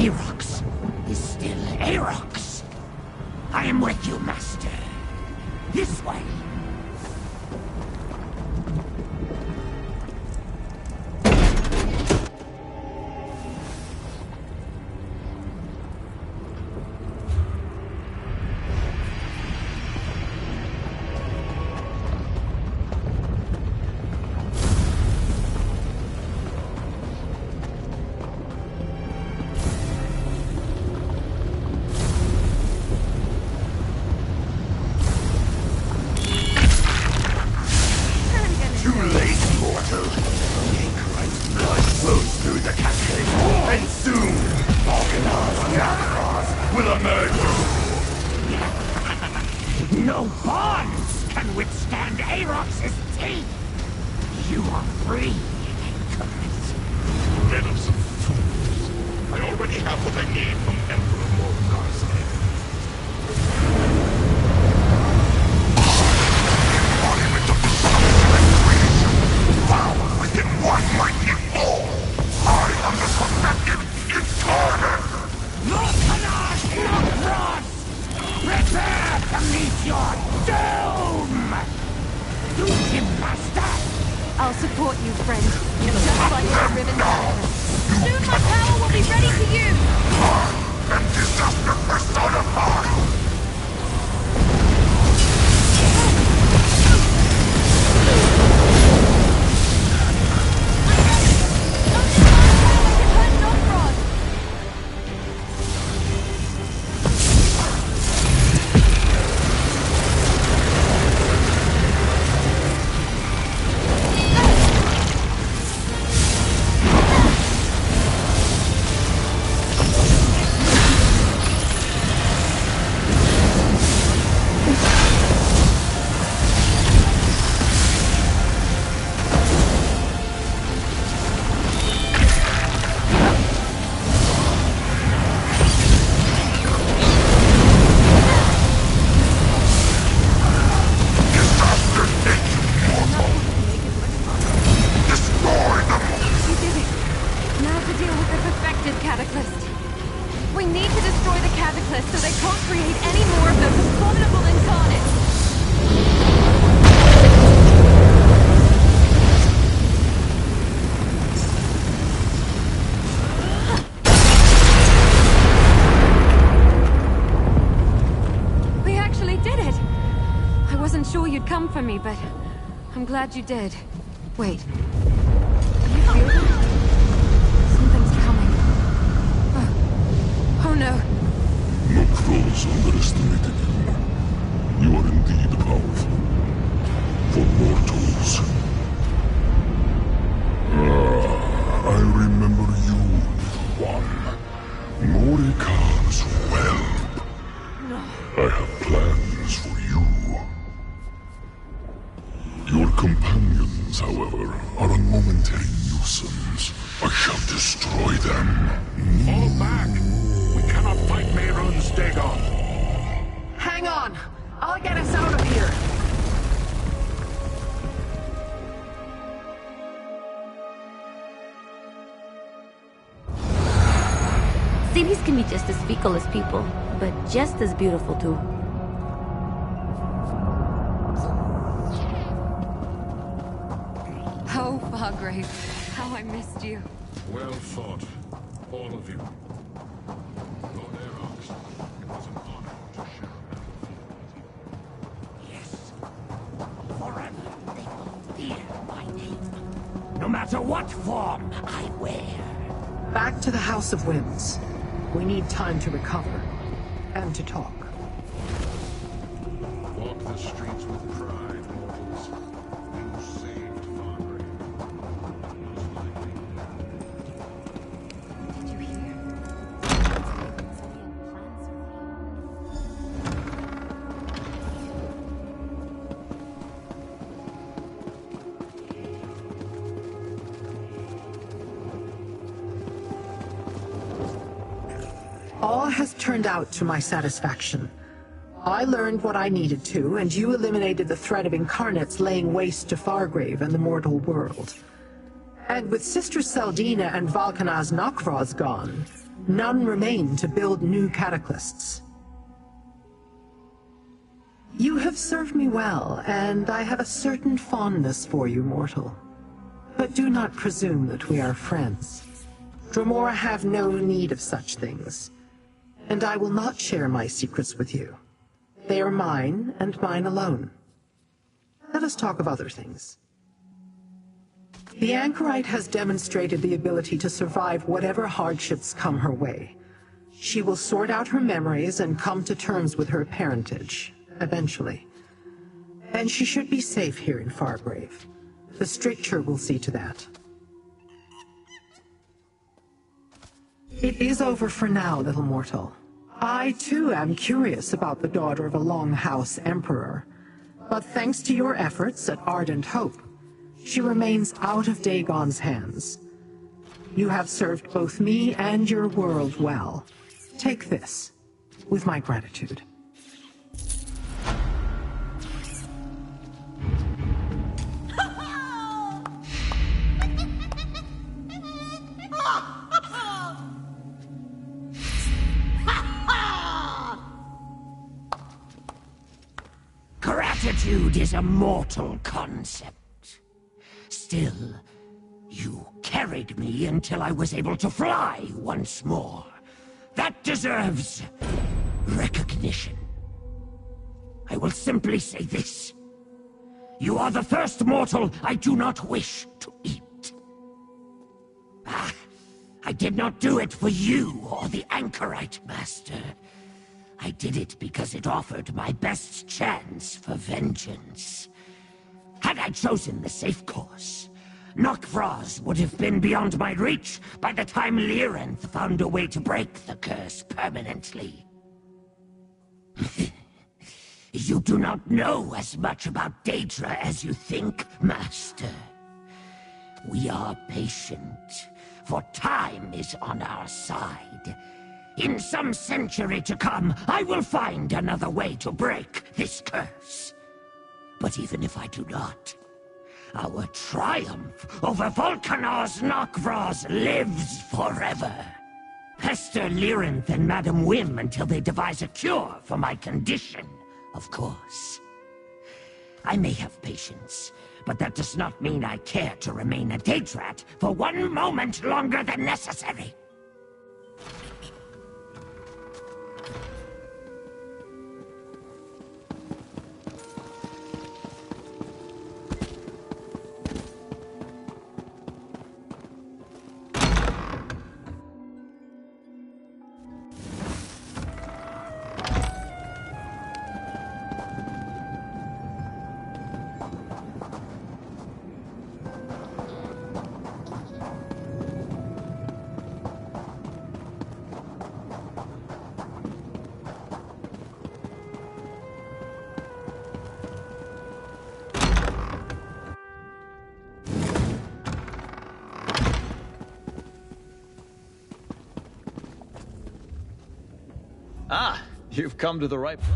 Aarox is still Aarox. I am with you, Master. This way. No bonds can withstand Aarox's teeth! You are free, Men of some fools. I already have what I need from Emperor Wrothgar's head. Embodiment of the sun's creation, found within one mighty fall. I am the perfected incarnate. Prepare to meet your doom! Do him, Master! I'll support you, friend. Just like the ribbon band. Soon my power will be ready to use! And disaster personified! For me, but I'm glad you did. Wait. Can you feel that? Something's coming. Oh no. Noctros underestimated you. You are indeed powerful. For mortals. I remember you, one. Morikar's whelp. No. I have plans for you. Your companions, however, are a momentary nuisance. I shall destroy them. Fall back! We cannot fight Mehrunes Dagon. Hang on! I'll get us out of here! Cities can be just as fickle as people, but just as beautiful too. Oh, Fargrave, how I missed you. Well fought, all of you. Lord Aarox, it was an honor to share a battlefield with you. Yes. Forever they will fear my name. No matter what form I wear. Back to the House of Winds. We need time to recover. And to talk. Walk the streets with pride, mortals. You saved Fargrave. Most likely. Did you hear? All has turned out to my satisfaction. I learned what I needed to, and you eliminated the threat of incarnates laying waste to Fargrave and the mortal world. And with Sister Seldina and Valkanaz Nakraz gone, None remain to build new cataclysts. You have served me well, and I have a certain fondness for you, mortal. But do not presume that we are friends. Dremora have no need of such things, and I will not share my secrets with you. They are mine, and mine alone. Let us talk of other things. The Anchorite has demonstrated the ability to survive whatever hardships come her way. She will sort out her memories and come to terms with her parentage, eventually. And she should be safe here in Fargrave. The Stricture will see to that. It is over for now, little mortal. I, too, am curious about the daughter of a Longhouse Emperor. But thanks to your efforts at Ardent Hope, she remains out of Dagon's hands. You have served both me and your world well. Take this, with my gratitude. Gratitude is a mortal concept. Still, you carried me until I was able to fly once more. That deserves recognition. I will simply say this. You are the first mortal I do not wish to eat. I did not do it for you or the Anchorite Master. I did it because it offered my best chance for vengeance. Had I chosen the safe course, Nokvraz would have been beyond my reach by the time Lyranth found a way to break the curse permanently. You do not know as much about Daedra as you think, Master. We are patient, for time is on our side. In some century to come, I will find another way to break this curse. But even if I do not, our triumph over Volkanar's Nokvraz lives forever. Pester Lyranth and Madam Wim until they devise a cure for my condition, of course. I may have patience, but that does not mean I care to remain a Daedrat for one moment longer than necessary. Ah, you've come to the right place.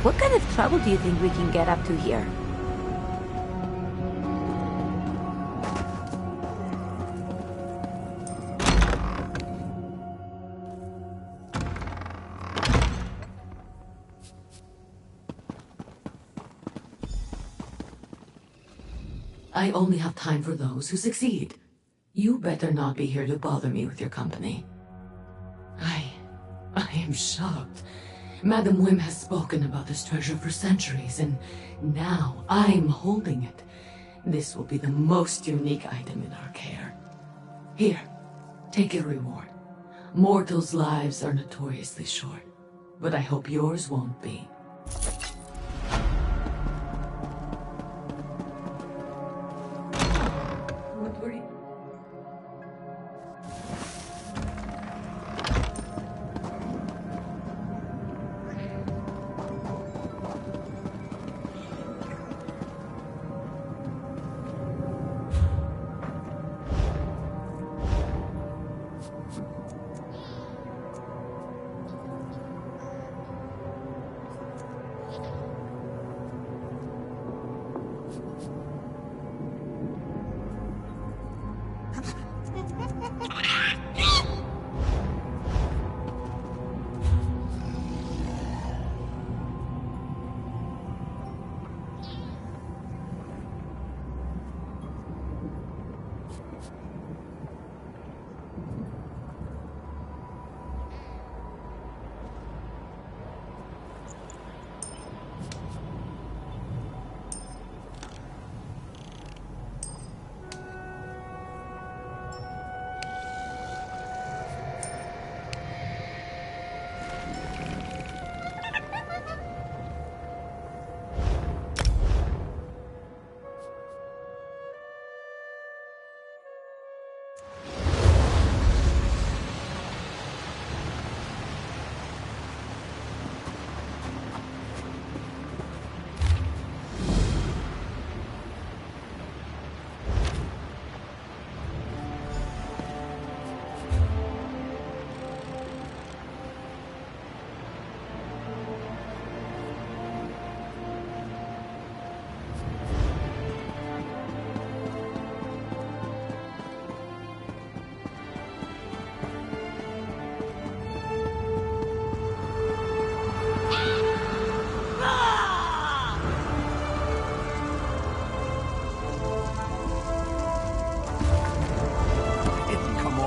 What kind of trouble do you think we can get up to here? I only have time for those who succeed. You better not be here to bother me with your company. I am shocked. Madam Wim has spoken about this treasure for centuries, and now I'm holding it. This will be the most unique item in our care. Here, take your reward. Mortals' lives are notoriously short, but I hope yours won't be. What were you...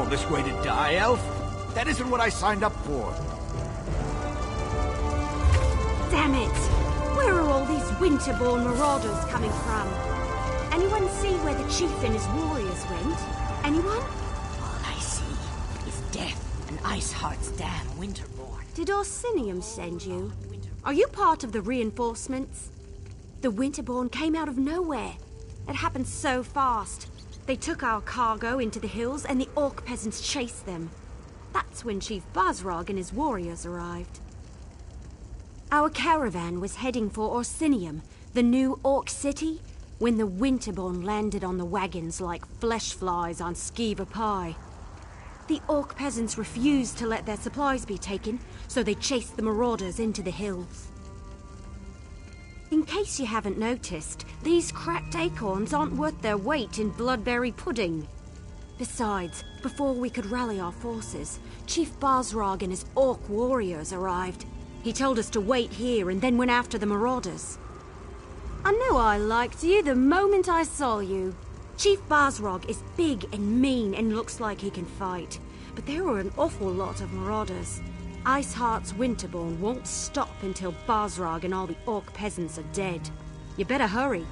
This way to die, Elf? That isn't what I signed up for. Damn it! Where are all these Winterborn marauders coming from? Anyone see where the chief and his warriors went? Anyone? All I see is death and Iceheart's damn Winterborn. Did Orsinium send you? Are you part of the reinforcements? The Winterborn came out of nowhere. It happened so fast. They took our cargo into the hills and the orc peasants chased them. That's when Chief Bazrog and his warriors arrived. Our caravan was heading for Orsinium, the new orc city, when the Winterborn landed on the wagons like flesh flies on skeever pie. The Orc peasants refused to let their supplies be taken, so they chased the marauders into the hills. In case you haven't noticed, these cracked acorns aren't worth their weight in bloodberry pudding. Besides, before we could rally our forces, Chief Basrog and his Orc warriors arrived. He told us to wait here and then went after the marauders. I knew I liked you the moment I saw you. Chief Basrog is big and mean and looks like he can fight, but there were an awful lot of marauders. Iceheart's Winterborn won't stop until Basrog and all the Orc peasants are dead. You better hurry.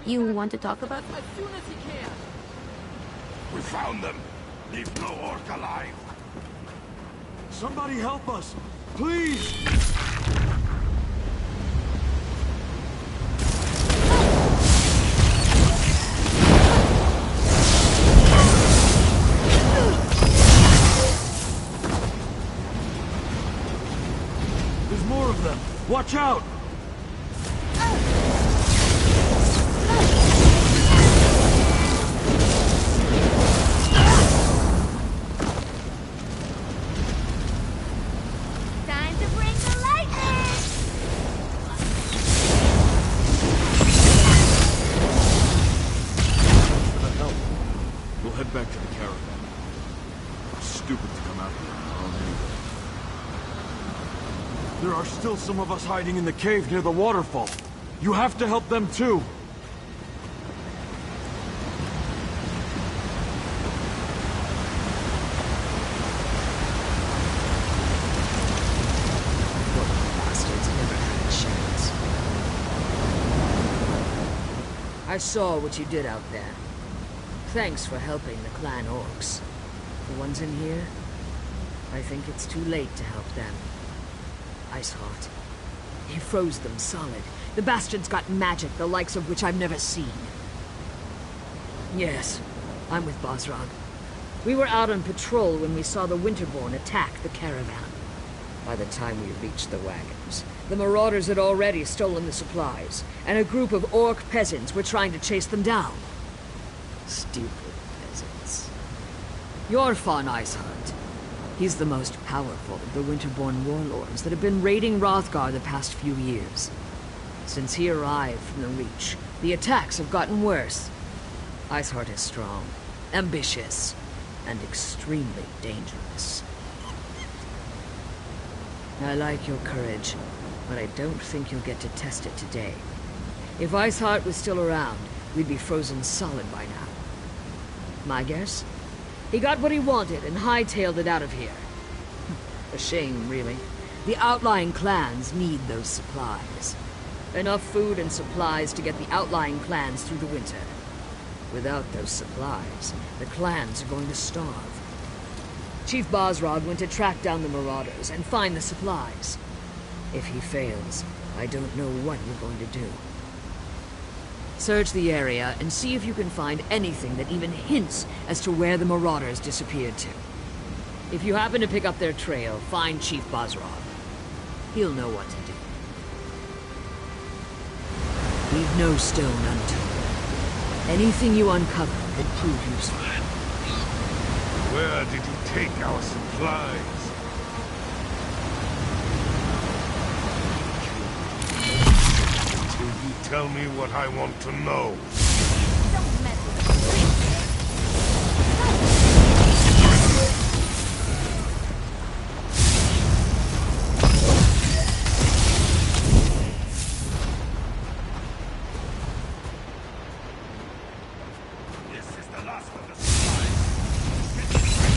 You want to talk about as soon as he can. We found them. Leave no orc alive. Somebody help us, please! There's more of them. Watch out! Head back to the caravan. It's stupid to come out here alone anyway. There are still some of us hiding in the cave near the waterfall. You have to help them too. Bastards never had a chance. I saw what you did out there. Thanks for helping the clan orcs. The ones in here, I think it's too late to help them. Iceheart. He froze them solid. The bastards got magic, the likes of which I've never seen. Yes, I'm with Basrog. We were out on patrol when we saw the Winterborn attack the caravan. By the time we reached the wagons, the marauders had already stolen the supplies, and a group of orc peasants were trying to chase them down. Stupid peasants. You're Fawn Iceheart. He's the most powerful of the Winterborn warlords that have been raiding Wrothgar the past few years. Since he arrived from the Reach, the attacks have gotten worse. Iceheart is strong, ambitious, and extremely dangerous. I like your courage, but I don't think you'll get to test it today. If Iceheart was still around, we'd be frozen solid by now. My guess? He got what he wanted and hightailed it out of here. A shame, really. The outlying clans need those supplies. Enough food and supplies to get the outlying clans through the winter. Without those supplies, the clans are going to starve. Chief Basrog went to track down the marauders and find the supplies. If he fails, I don't know what you're going to do. Search the area and see if you can find anything that even hints as to where the marauders disappeared to. If you happen to pick up their trail, find Chief Basrog. He'll know what to do. Leave no stone unturned. Anything you uncover could prove useful. Where did he take our supplies? Tell me what I want to know. Don't mess with me. This is the last of the supplies.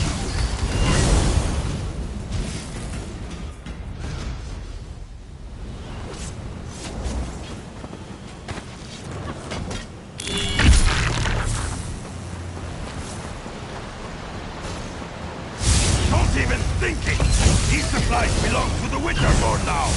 even thinking! These supplies belong to the Winterborn now!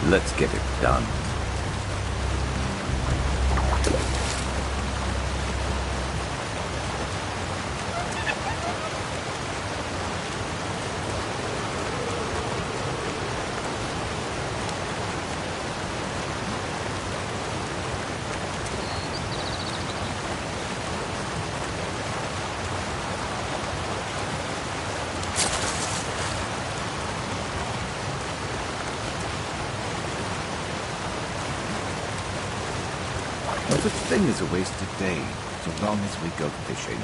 Let's get it done. No such thing as a wasted day, so long as we go fishing.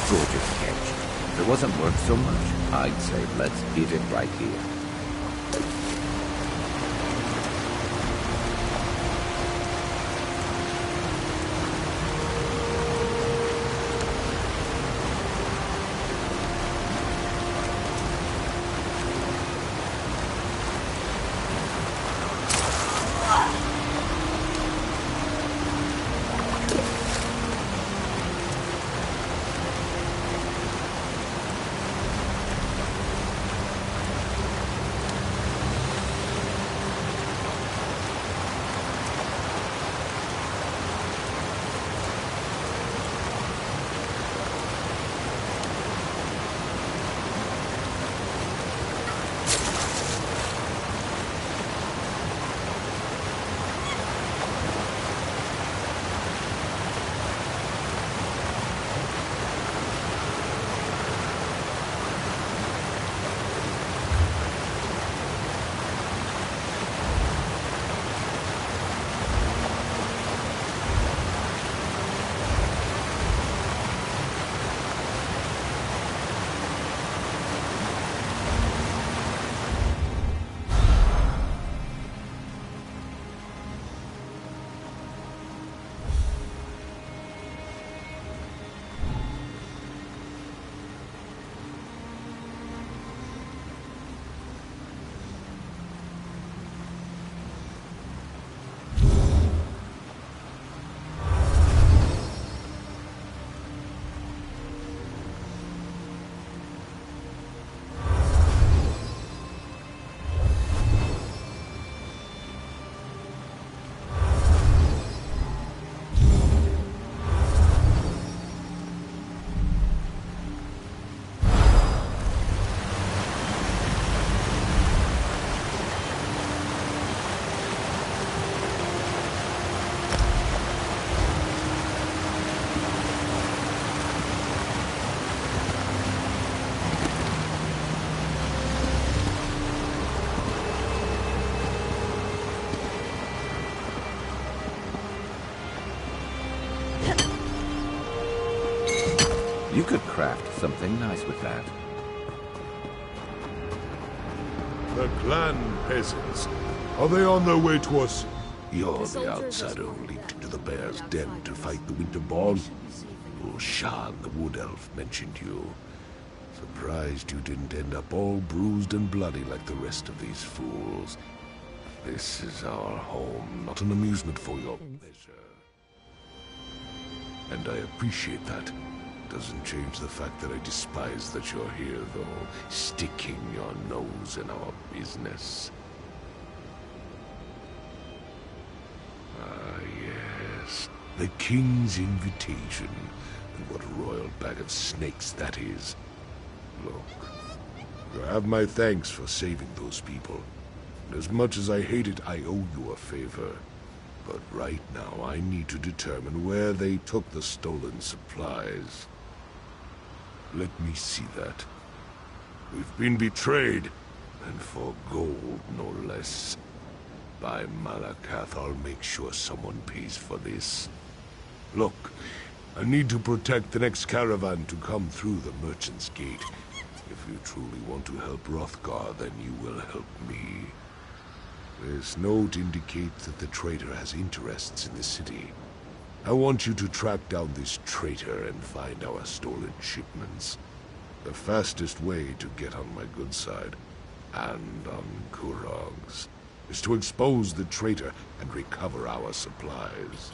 Gorgeous catch. If it wasn't worth so much, I'd say let's eat it right here. You could craft something nice with that. The clan peasants. Are they on their way to us? You're the outsider who leaped into the bear's den to fight the Winterborn? Shan, the wood elf, mentioned you. Surprised you didn't end up all bruised and bloody like the rest of these fools. This is our home, not an amusement for your pleasure. And I appreciate that. Doesn't change the fact that I despise that you're here, though, sticking your nose in our business. Ah, yes. The king's invitation. And what a royal bag of snakes that is. Look, you have my thanks for saving those people. And as much as I hate it, I owe you a favor. But right now, I need to determine where they took the stolen supplies. Let me see that. We've been betrayed, and for gold, no less. By Malakath, I'll make sure someone pays for this. Look, I need to protect the next caravan to come through the Merchant's Gate. If you truly want to help Wrothgar, then you will help me. This note indicates that the traitor has interests in the city. I want you to track down this traitor and find our stolen shipments. The fastest way to get on my good side, and on Kurog's, is to expose the traitor and recover our supplies.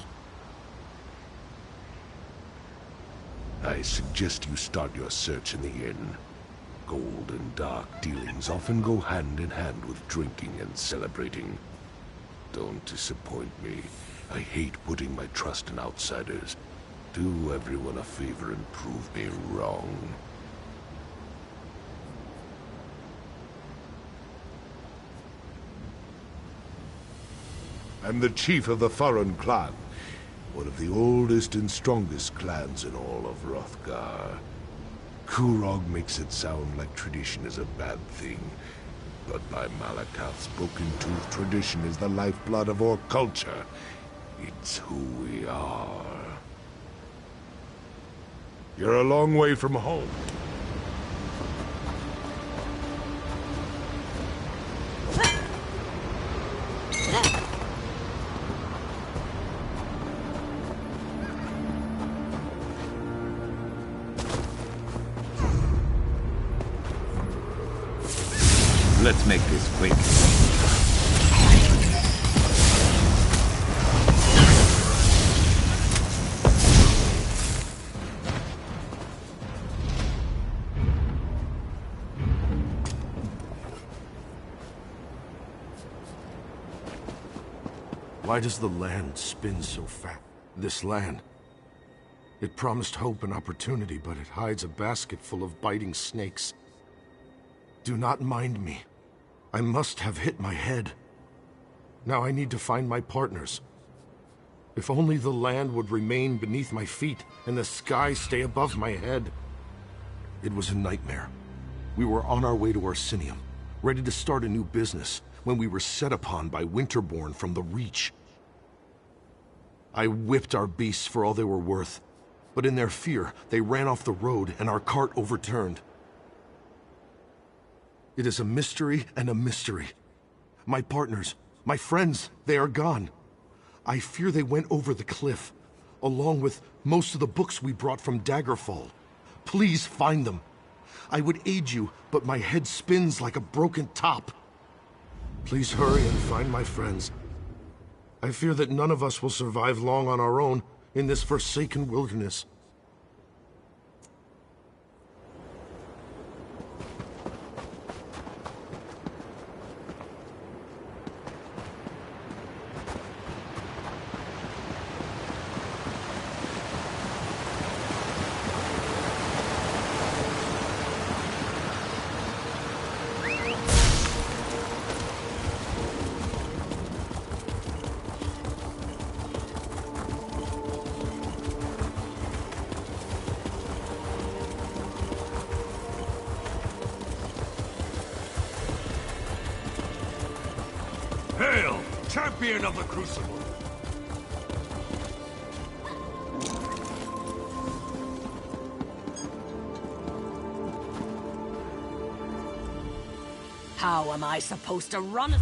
I suggest you start your search in the inn. Gold and dark dealings often go hand in hand with drinking and celebrating. Don't disappoint me. I hate putting my trust in outsiders. Do everyone a favor and prove me wrong. I'm the chief of the Farron clan, one of the oldest and strongest clans in all of Wrothgar. Kurog makes it sound like tradition is a bad thing, but by Malakath's broken-tooth, tradition is the lifeblood of our culture. It's who we are. You're a long way from home. Let's make this quick. Why does the land spin so fast? This land. It promised hope and opportunity, but it hides a basket full of biting snakes. Do not mind me. I must have hit my head. Now I need to find my partners. If only the land would remain beneath my feet and the sky stay above my head. It was a nightmare. We were on our way to Arsinium, ready to start a new business, when we were set upon by Winterborn from the Reach. I whipped our beasts for all they were worth, but in their fear, they ran off the road and our cart overturned. It is a mystery and a mystery. My partners, my friends, they are gone. I fear they went over the cliff, along with most of the books we brought from Daggerfall. Please find them. I would aid you, but my head spins like a broken top. Please hurry and find my friends. I fear that none of us will survive long on our own in this forsaken wilderness. Hail, champion of the Crucible! How am I supposed to run a...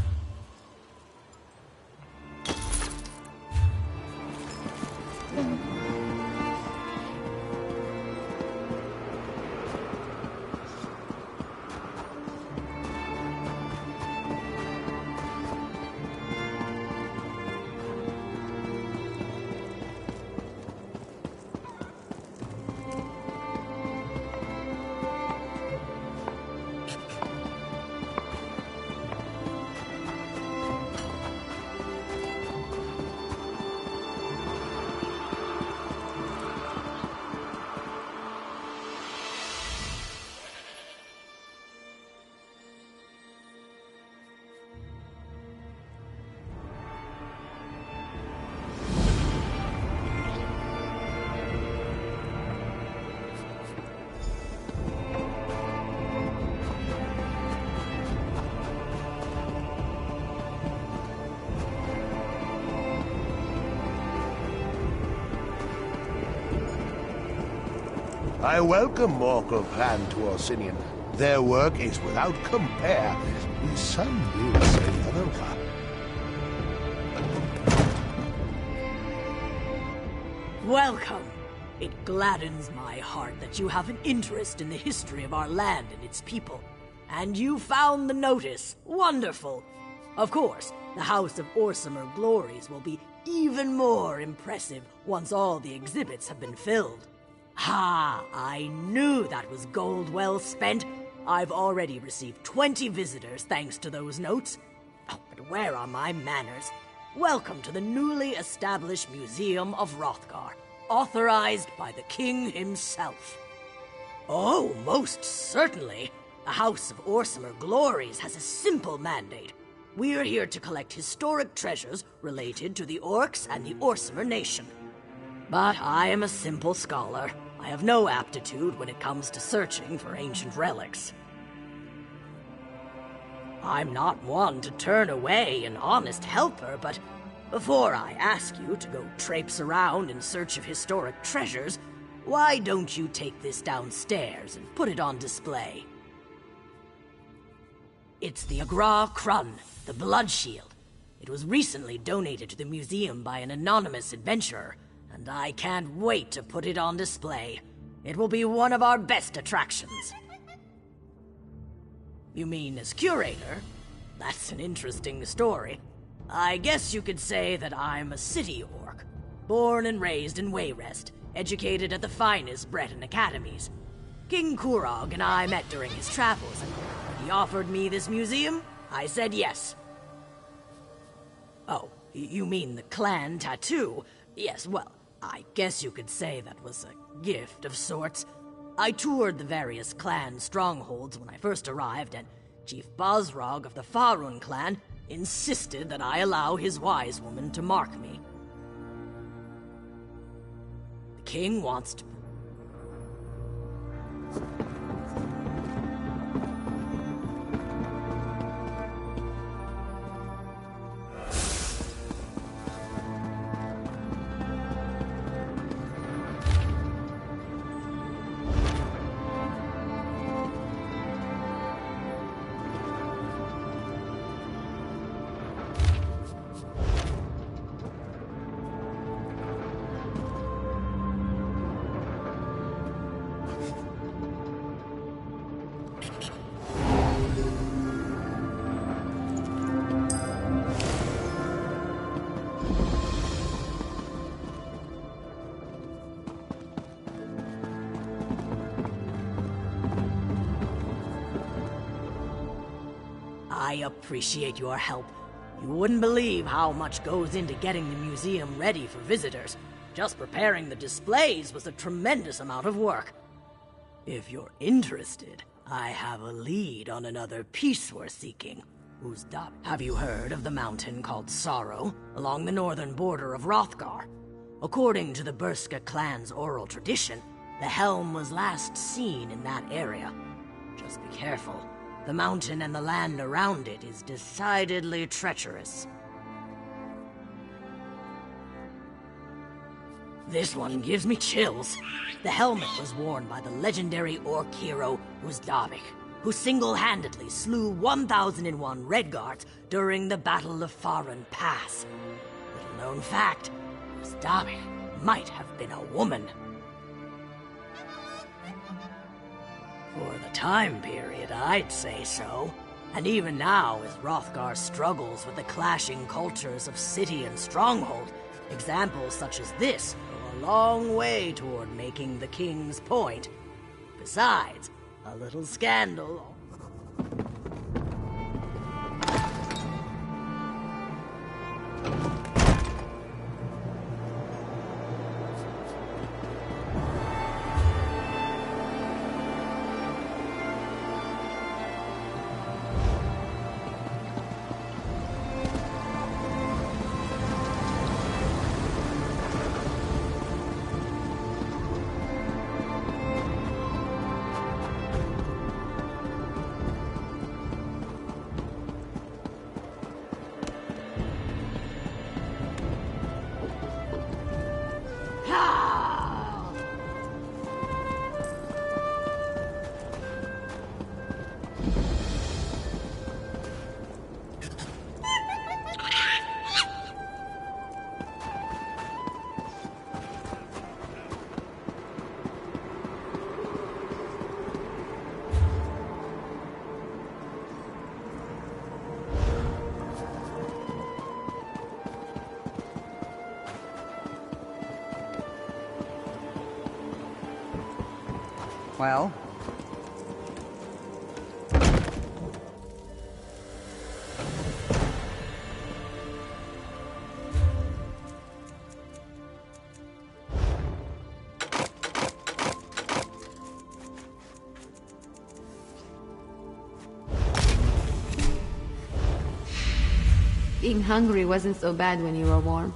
I welcome Morkel Clan to Orsinian. Their work is without compare. Some will say otherwise. Welcome. It gladdens my heart that you have an interest in the history of our land and its people. And you found the notice. Wonderful. Of course, the House of Orsimer glories will be even more impressive once all the exhibits have been filled. Ha! I knew that was gold well spent. I've already received 20 visitors thanks to those notes. Oh, but where are my manners? Welcome to the newly established Museum of Wrothgar, authorized by the king himself. Oh, most certainly. The House of Orsimer Glories has a simple mandate. We're here to collect historic treasures related to the Orcs and the Orsimer nation. But I am a simple scholar. I have no aptitude when it comes to searching for ancient relics. I'm not one to turn away an honest helper, but before I ask you to go traipse around in search of historic treasures, why don't you take this downstairs and put it on display? It's the Agra Krun, the Blood Shield. It was recently donated to the museum by an anonymous adventurer, and I can't wait to put it on display. It will be one of our best attractions. You mean as curator? That's an interesting story. I guess you could say that I'm a city orc. Born and raised in Wayrest, educated at the finest Breton academies. King Kurog and I met during his travels, and when he offered me this museum, I said yes. Oh, you mean the clan tattoo? Yes, well, I guess you could say that was a gift of sorts. I toured the various clan strongholds when I first arrived, and Chief Bosrog of the Farun clan insisted that I allow his wise woman to mark me. The king wants to... I appreciate your help. You wouldn't believe how much goes into getting the museum ready for visitors. Just preparing the displays was a tremendous amount of work. If you're interested, I have a lead on another piece we're seeking. Have you heard of the mountain called Sorrow, along the northern border of Wrothgar? According to the Burska clan's oral tradition, the helm was last seen in that area. Just be careful. The mountain and the land around it is decidedly treacherous. This one gives me chills. The helmet was worn by the legendary orc hero Uzdavik. who single-handedly slew 1,001 Redguards during the Battle of Faran Pass. Little known fact, his daughter might have been a woman. For the time period, I'd say so. And even now, as Wrothgar struggles with the clashing cultures of city and stronghold, examples such as this go a long way toward making the king's point. Besides, a little scandal... Well? Being hungry wasn't so bad when you were warm.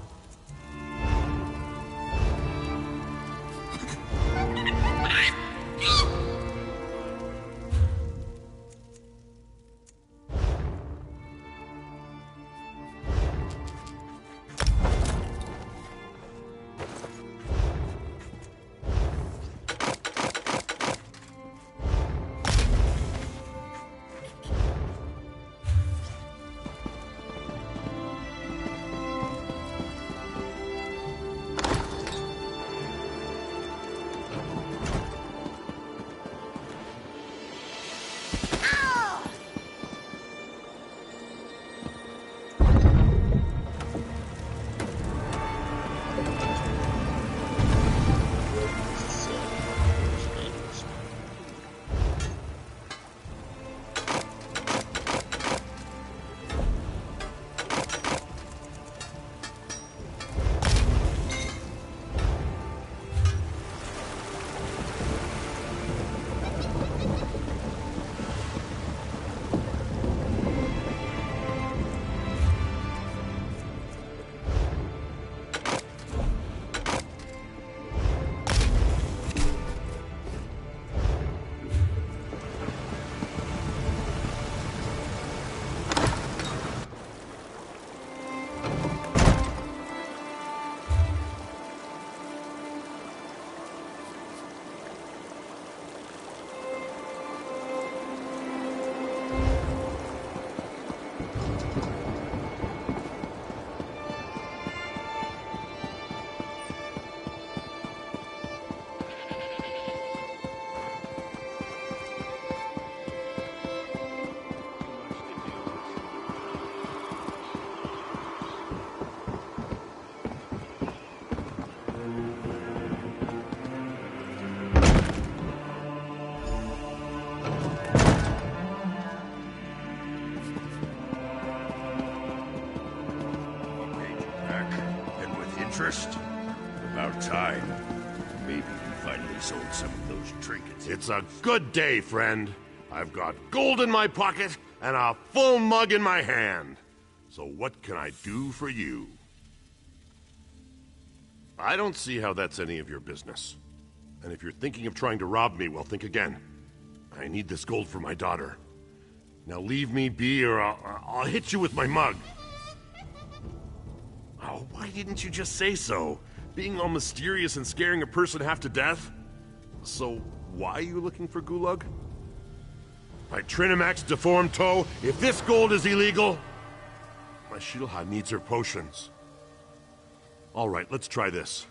About time. Maybe you finally sold some of those trinkets. It's a good day, friend. I've got gold in my pocket and a full mug in my hand. So what can I do for you? I don't see how that's any of your business. And if you're thinking of trying to rob me, well, think again. I need this gold for my daughter. Now leave me be or I'll hit you with my mug. Oh, why didn't you just say so? Being all mysterious and scaring a person half to death? So, why are you looking for Gulag? My Trinamax deformed toe? If this gold is illegal, my Shieldhide needs her potions. Alright, let's try this.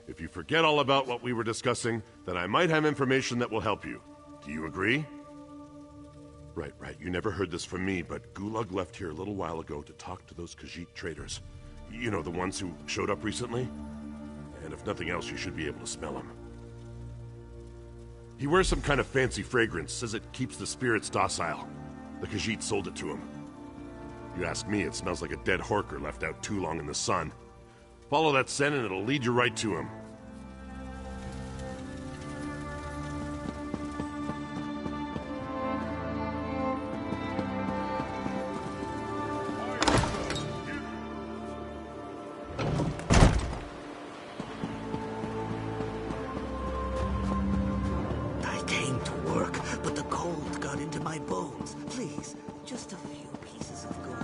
If you forget all about what we were discussing, then I might have information that will help you. Do you agree? Right. You never heard this from me, but Gulag left here a little while ago to talk to those Khajiit traders. You know, the ones who showed up recently? And if nothing else, you should be able to smell them. He wears some kind of fancy fragrance, says it keeps the spirits docile. The Khajiit sold it to him. If you ask me, it smells like a dead horker left out too long in the sun. Follow that scent and it'll lead you right to him. I came to work, but the cold got into my bones. Please, just a few pieces of gold.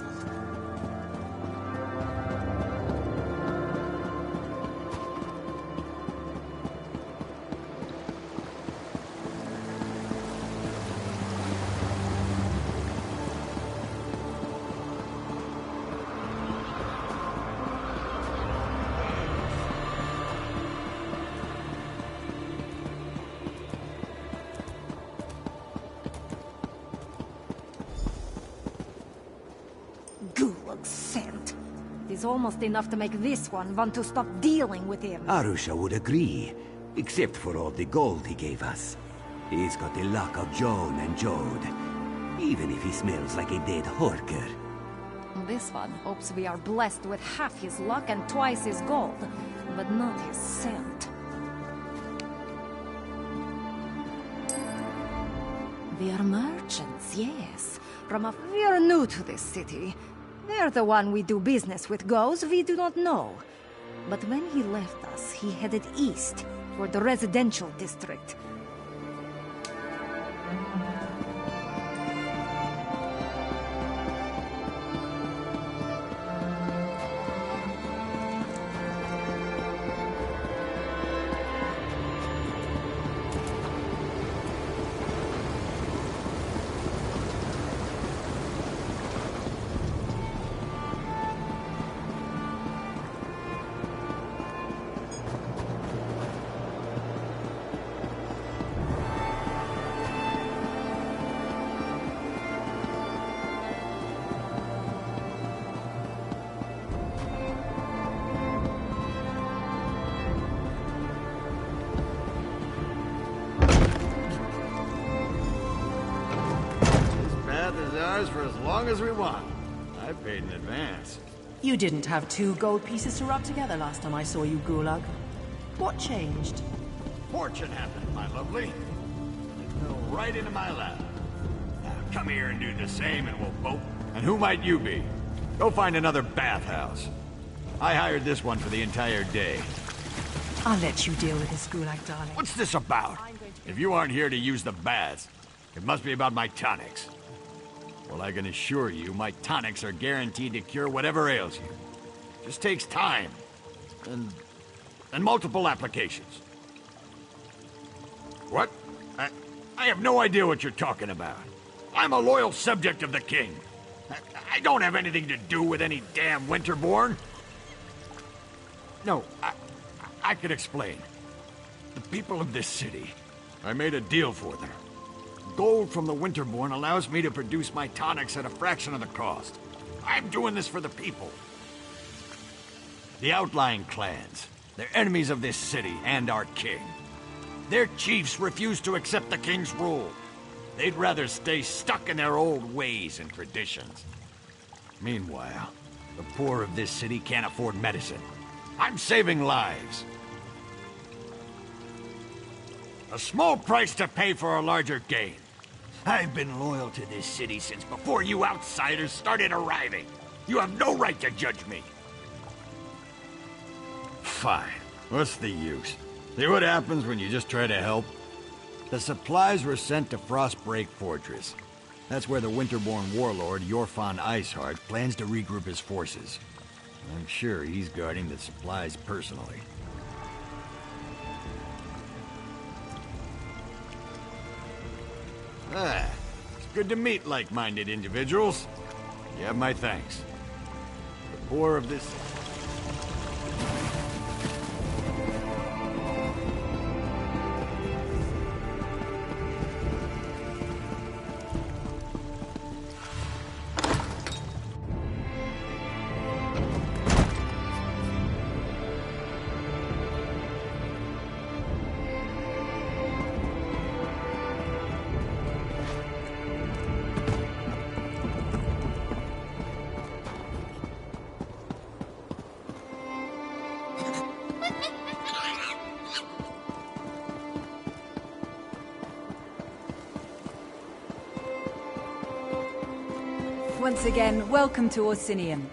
Gulag's scent. It is almost enough to make this one want to stop dealing with him. Arusha would agree, except for all the gold he gave us. He's got the luck of Joan and Jode, even if he smells like a dead horker. This one hopes we are blessed with half his luck and twice his gold, but not his scent. We are merchants, yes. We are new to this city. Where the one we do business with goes, we do not know. But when he left us, he headed east, toward the residential district. For as long as we want. I paid in advance. You didn't have 2 gold pieces to rub together last time I saw you, Gulag. What changed? Fortune happened, my lovely. It fell right into my lap. Now come here and do the same and we'll both... And who might you be? Go find another bathhouse. I hired this one for the entire day. I'll let you deal with this, Gulag, darling. What's this about? If you aren't here to use the baths, it must be about my tonics. Well, I can assure you, my tonics are guaranteed to cure whatever ails you. Just takes time. And multiple applications. What? I have no idea what you're talking about. I'm a loyal subject of the king. I don't have anything to do with any damn Winterborn. No, I could explain. The people of this city, I made a deal for them. Gold from the Winterborn allows me to produce my tonics at a fraction of the cost. I'm doing this for the people. The outlying clans, they're enemies of this city and our king. Their chiefs refuse to accept the king's rule. They'd rather stay stuck in their old ways and traditions. Meanwhile, the poor of this city can't afford medicine. I'm saving lives. A small price to pay for a larger gain. I've been loyal to this city since before you outsiders started arriving. You have no right to judge me. Fine. What's the use? See what happens when you just try to help? The supplies were sent to Frostbreak Fortress. That's where the Winterborn warlord, Yorfan Iceheart, plans to regroup his forces. I'm sure he's guarding the supplies personally. good to meet like-minded individuals. You have my thanks. The poor of this... Once again, welcome to Orsinium.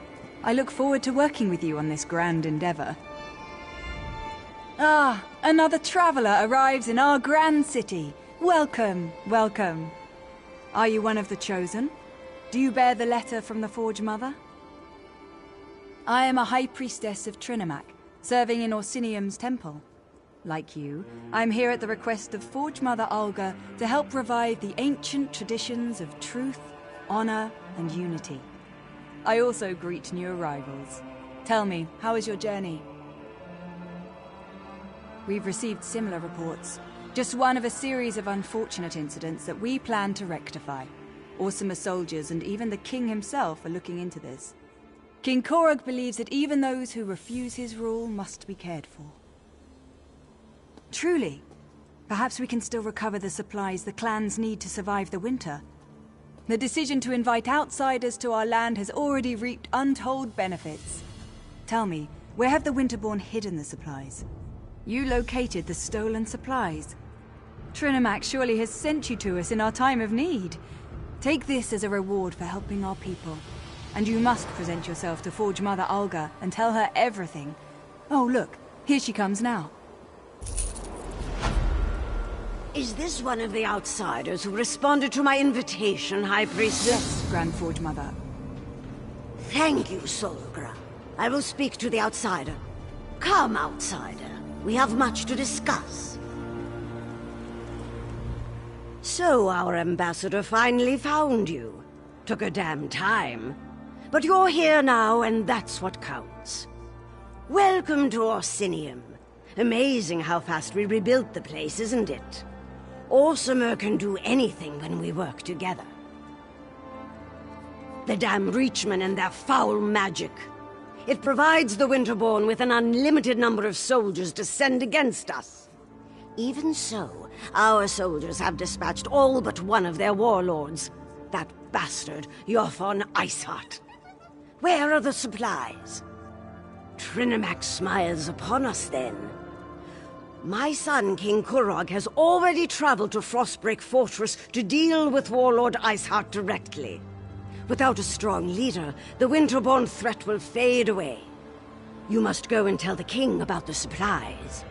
I look forward to working with you on this grand endeavor. Ah, another traveler arrives in our grand city. Welcome, welcome. Are you one of the chosen? Do you bear the letter from the Forge Mother? I am a high priestess of Trinimac, serving in Orsinium's temple. Like you, I'm here at the request of Forge Mother Olga to help revive the ancient traditions of truth, honor, and unity. I also greet new arrivals. Tell me, how is your journey? We've received similar reports. Just one of a series of unfortunate incidents that we plan to rectify. Orsimer soldiers and even the king himself are looking into this. King Korog believes that even those who refuse his rule must be cared for. Truly, perhaps we can still recover the supplies the clans need to survive the winter. The decision to invite outsiders to our land has already reaped untold benefits. Tell me, where have the Winterborn hidden the supplies? You located the stolen supplies. Trinimac surely has sent you to us in our time of need. Take this as a reward for helping our people. And you must present yourself to Forge Mother Olga and tell her everything. Oh, look, here she comes now. Is this one of the outsiders who responded to my invitation, High Priestess? Yes, Grand Forge Mother. Thank you, Solgra. I will speak to the outsider. Come, outsider. We have much to discuss. So our ambassador finally found you. Took a damn time. But you're here now, and that's what counts. Welcome to Orsinium. Amazing how fast we rebuilt the place, isn't it? Orsimer can do anything when we work together. The damn Reachmen and their foul magic. It provides the Winterborn with an unlimited number of soldiers to send against us. Even so, our soldiers have dispatched all but one of their warlords. That bastard, Yothon Iceheart. Where are the supplies? Trinimac smiles upon us then. My son, King Korog, has already traveled to Frostbreak Fortress to deal with Warlord Iceheart directly. Without a strong leader, the Winterborn threat will fade away. You must go and tell the king about the supplies.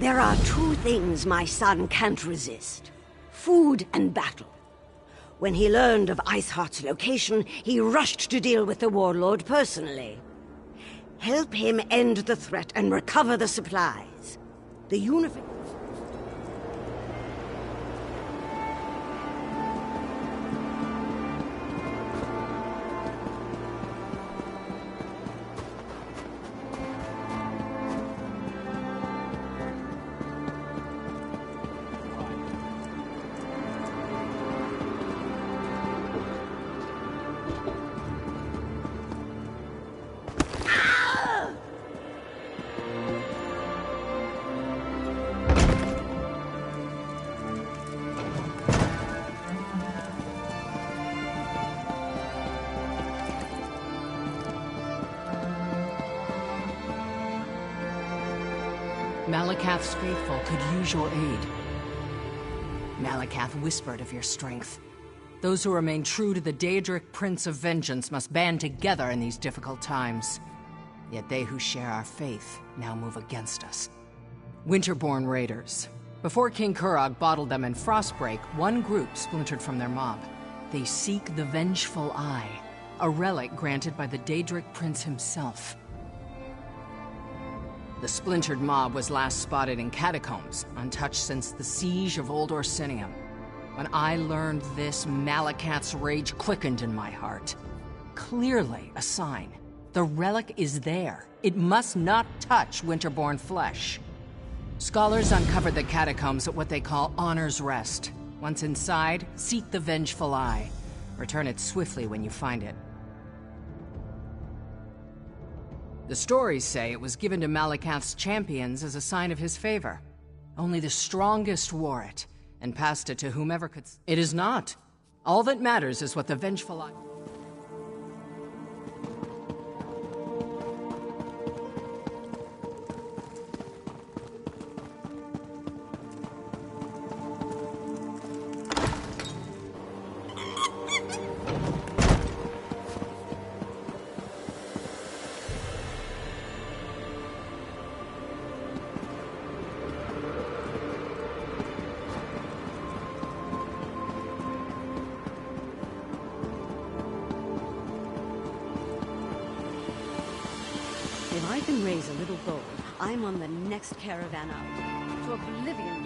There are two things my son can't resist: food and battle. When he learned of Iceheart's location, he rushed to deal with the warlord personally. Help him end the threat and recover the supplies. The universe... Malakath's faithful could use your aid. Malakath whispered of your strength. Those who remain true to the Daedric Prince of Vengeance must band together in these difficult times. Yet they who share our faith now move against us. Winterborn raiders. Before King Korog bottled them in Frostbreak, one group splintered from their mob. They seek the Vengeful Eye, a relic granted by the Daedric Prince himself. The splintered mob was last spotted in catacombs, untouched since the siege of Old Orsinium. When I learned this, Malekith's rage quickened in my heart. Clearly a sign. The relic is there. It must not touch Winterborn flesh. Scholars uncovered the catacombs at what they call Honor's Rest. Once inside, seek the Vengeful Eye. Return it swiftly when you find it. The stories say it was given to Malekith's champions as a sign of his favor. Only the strongest wore it, and passed it to whomever could... It is not. All that matters is what the Vengeful Eye... If I can raise a little gold, I'm on the next caravan out. To oblivion